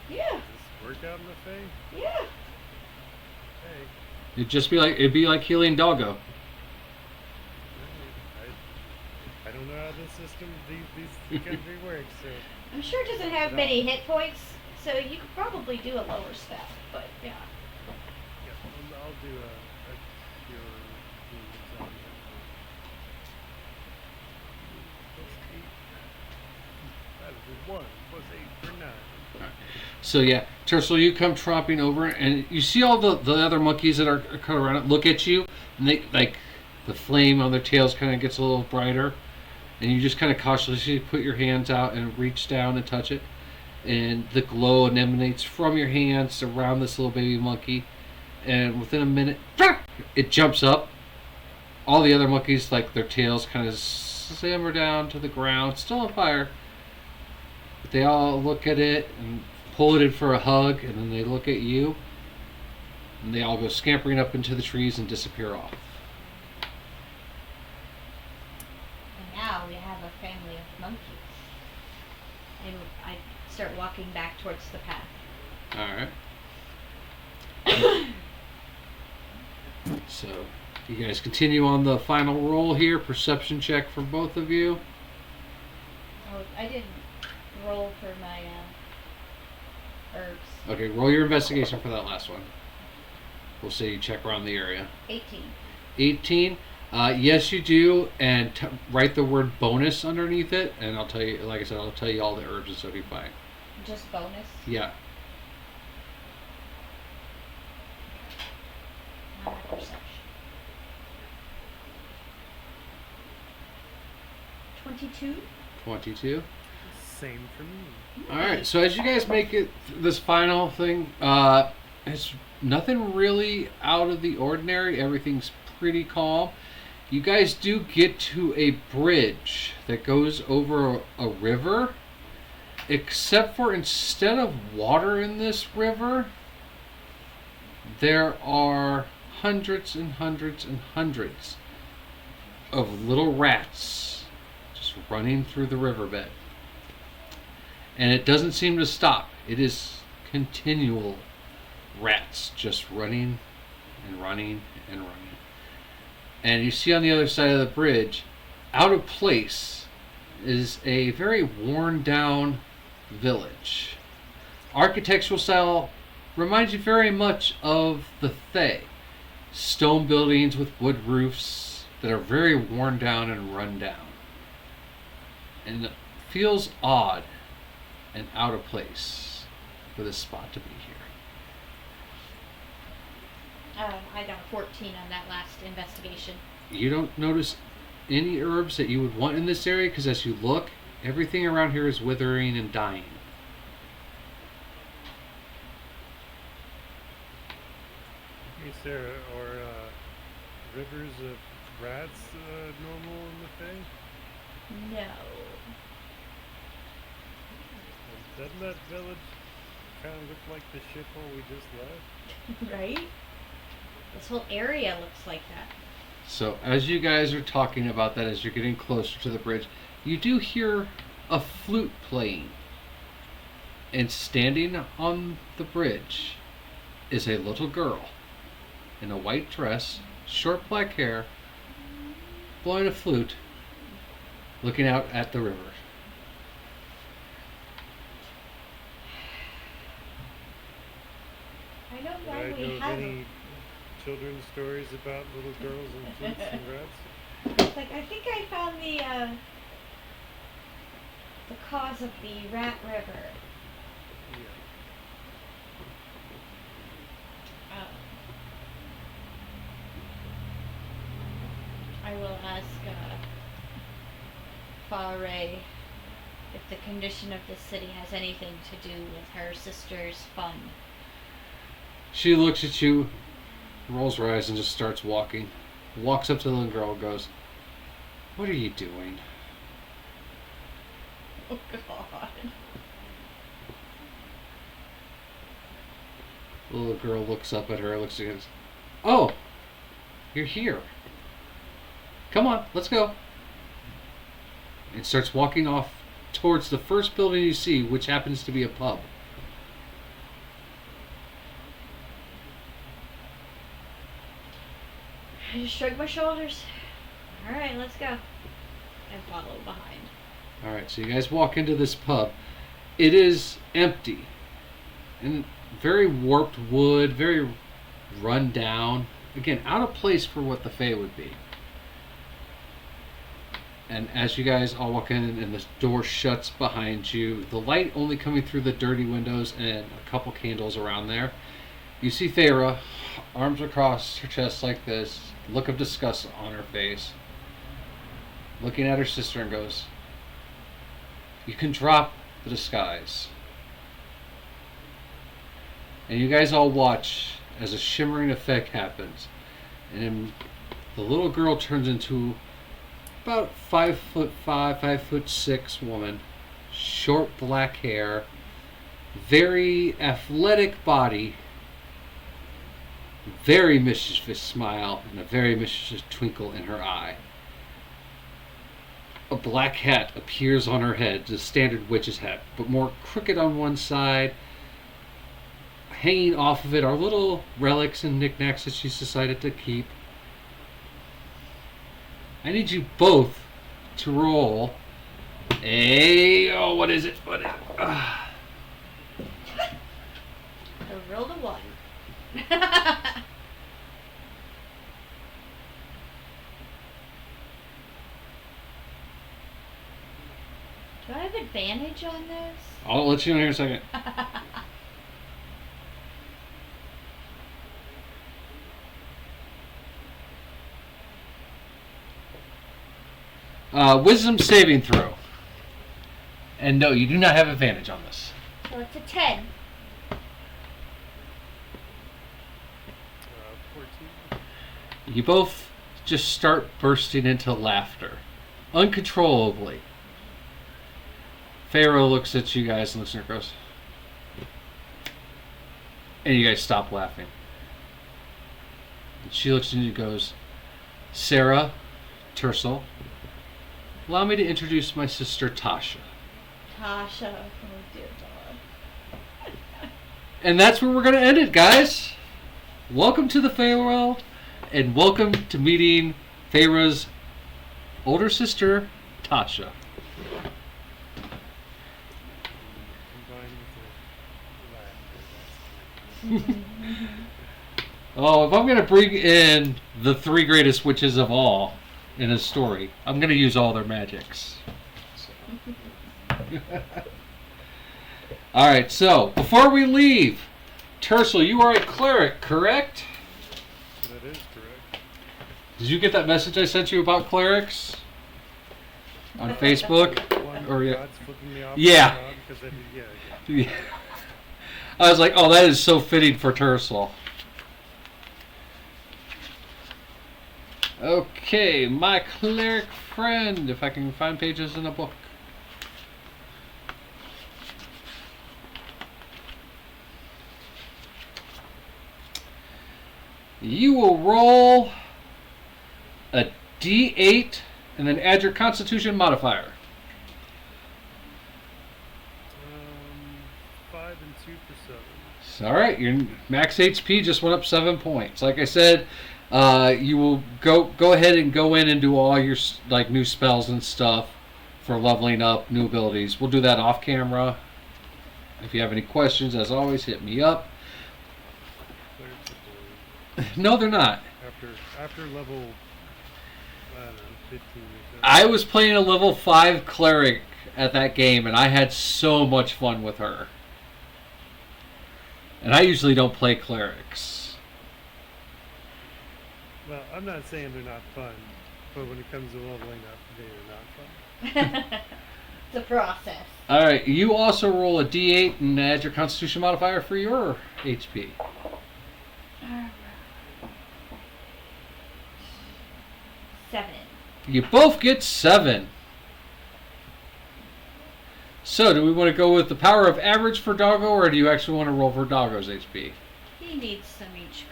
Yeah, does this work out in the Fae? yeah. Hey. It'd be like healing Doggo. I don't know how this system, these country works, so. I'm sure it doesn't have many hit points, so you could probably do a lower spell, but yeah. Yeah, I'll do a cure wounds on it. That was 1 plus 8 for 9. So yeah, Tercel, you come tromping over, and you see all the other monkeys that are kind of around it look at you, and they like the flame on their tails kind of gets a little brighter, and you just kind of cautiously put your hands out and reach down and touch it, and the glow emanates from your hands around this little baby monkey, and within a minute, it jumps up all the other monkeys, like their tails kind of simmer down to the ground, still on fire. But they all look at it and pull it in for a hug, and then they look at you, and they all go scampering up into the trees and disappear off. And now we have a family of monkeys. And I start walking back towards the path. Alright. So, you guys continue on the final roll here. Perception check for both of you. Oh, I didn't roll for my herbs. Okay, roll your investigation for that last one. We'll say you check around the area. 18. 18. Yes, you do, and write the word bonus underneath it, and I'll tell you, like I said, I'll tell you all the herbs and stuff you find. Just bonus? Yeah. Not my perception. 22? 22. Same for me. Alright, so as you guys make it this final thing, it's nothing really out of the ordinary. Everything's pretty calm. You guys do get to a bridge that goes over a river, except for instead of water in this river, there are hundreds and hundreds and hundreds of little rats just running through the riverbed. And it doesn't seem to stop. It is continual rats just running and running and running. And you see on the other side of the bridge, out of place, is a very worn down village. Architectural style reminds you very much of the Thay. Stone buildings with wood roofs that are very worn down and run down. And it feels odd and out of place for this spot to be here. I got 14 on that last investigation. You don't notice any herbs that you would want in this area because as you look, everything around here is withering and dying. Is there rivers of rats normal in the Fae? No. Doesn't that village kind of look like the shithole we just left? Right? This whole area looks like that. So as you guys are talking about that, as you're getting closer to the bridge, you do hear a flute playing. And standing on the bridge is a little girl in a white dress, short black hair, blowing a flute, looking out at the river. I know Do why I we know have any children's stories about little girls and flutes and rats? It's like, I think I found the cause of the rat river. Yeah. I will ask Faray if the condition of the city has anything to do with her sister's fund. She looks at you, rolls her eyes, and just starts walking. Walks up to the little girl and goes, "What are you doing?" Oh, God. The little girl looks up at her, looks at you, "Oh, you're here. Come on, let's go." And starts walking off towards the first building you see, which happens to be a pub. I just shrug my shoulders. Alright, let's go. And follow behind. Alright, so you guys walk into this pub. It is empty. And very warped wood, very run down. Again, out of place for what the Fae would be. And as you guys all walk in and the door shuts behind you, the light only coming through the dirty windows and a couple candles around there, you see Thera, arms across her chest like this, look of disgust on her face, looking at her sister and goes, "You can drop the disguise." And you guys all watch as a shimmering effect happens. And the little girl turns into about 5'5", 5'6" woman, short black hair, very athletic body, very mischievous smile, and a very mischievous twinkle in her eye. A black hat appears on her head, the standard witch's hat, but more crooked on one side. Hanging off of it are little relics and knickknacks that she's decided to keep. I need you both to roll what is it? What is it? Roll the one. Do I have advantage on this? I'll let you know here in a second. Wisdom saving throw. And no, you do not have advantage on this. So it's a 10. 14. You both just start bursting into laughter. Uncontrollably. Pharaoh looks at you guys and looks at her goes. And you guys stop laughing. And she looks at you and goes, Sarah, Tercel, allow me to introduce my sister Tasha. Tasha. Oh dear God. And that's where we're going to end it, guys. Welcome to the Feywild, and welcome to meeting Feyre's older sister, Tasha. Combined with the laughter, Oh, if I'm going to bring in the three greatest witches of all in a story, I'm going to use all their magics. Alright, so, before we leave, Tercel, you are a cleric, correct? that is correct. Did you get that message I sent you about clerics? On Facebook? One Or yeah. God's flipping me off. Yeah. Because yeah. Yeah. I was like, oh, that is so fitting for Tercel. Okay, my cleric friend, if I can find pages in a book. You will roll a D8 and then add your Constitution modifier. 5 and 2 for 7. All right, your max HP just went up 7 points. Like I said, you will go ahead and go in and do all your like new spells and stuff for leveling up new abilities. We'll do that off camera. If you have any questions, as always, hit me up. Clerics are boring. No, they're not. After level, I don't know, 15 or so. I was playing a level 5 cleric at that game, and I had so much fun with her. And I usually don't play clerics. Well, I'm not saying they're not fun, but when it comes to leveling up, they are not fun. It's a process. Alright, you also roll a D8 and add your Constitution modifier for your HP. 7. You both get 7. So, do we want to go with the power of average for Doggo, or do you actually want to roll for Doggo's HP? He needs some HP.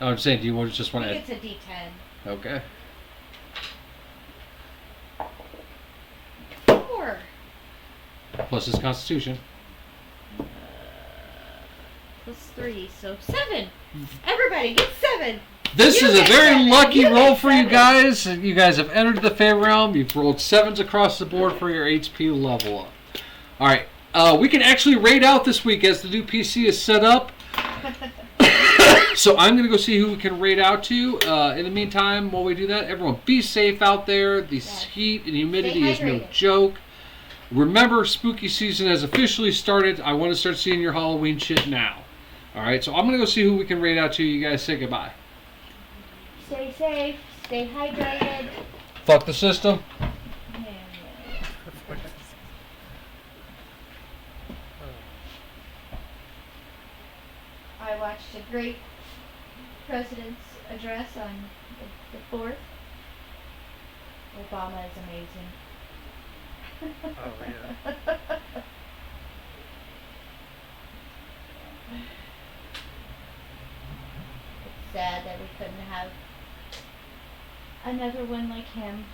Oh, I'm saying, do you just want I to think it's a D10. Okay. 4. Plus his Constitution. Plus 3, so 7. Everybody get 7. This You is a get very 7. lucky You roll get for you 7. guys. You guys have entered the Fey Realm. You've rolled 7s across the board for your HP level up. Alright, we can actually raid out this week as the new PC is set up. So I'm going to go see who we can raid out to. In the meantime, while we do that, everyone be safe out there. This heat and humidity is no hydrated. joke. Remember, spooky season has officially started. I want to start seeing your Halloween shit now. Alright, so I'm going to go see who we can raid out to. You guys say goodbye. Stay safe. Stay hydrated. Fuck the system. I watched a great President's address on the 4th. Obama is amazing. Oh, yeah. It's sad that we couldn't have another one like him.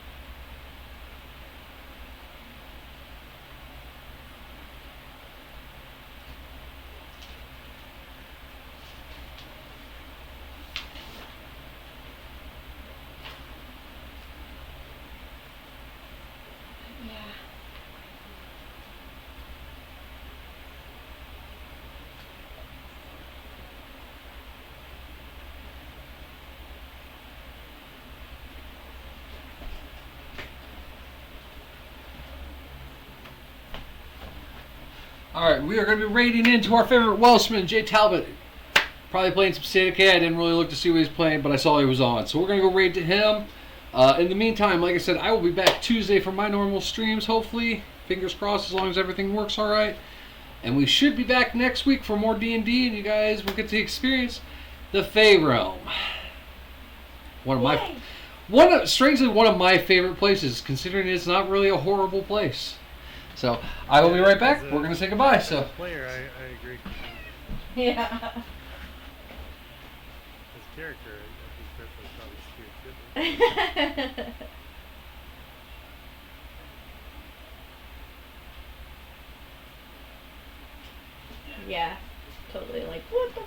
Yeah. All right, we are going to be raiding into our favorite Welshman, Jay Talbot. Probably playing some State of K. I didn't really look to see what he was playing, but I saw he was on. So we're going to go raid to him. In the meantime, like I said, I will be back Tuesday for my normal streams, hopefully. Fingers crossed, as long as everything works all right. And we should be back next week for more D&D, and you guys will get to experience the Fey Realm. Strangely, one of my favorite places, considering it's not really a horrible place. So I will be right back. We're going to say goodbye. As So a player, I agree. Yeah. His character, I think that's probably stupid. Yeah. Totally like, what the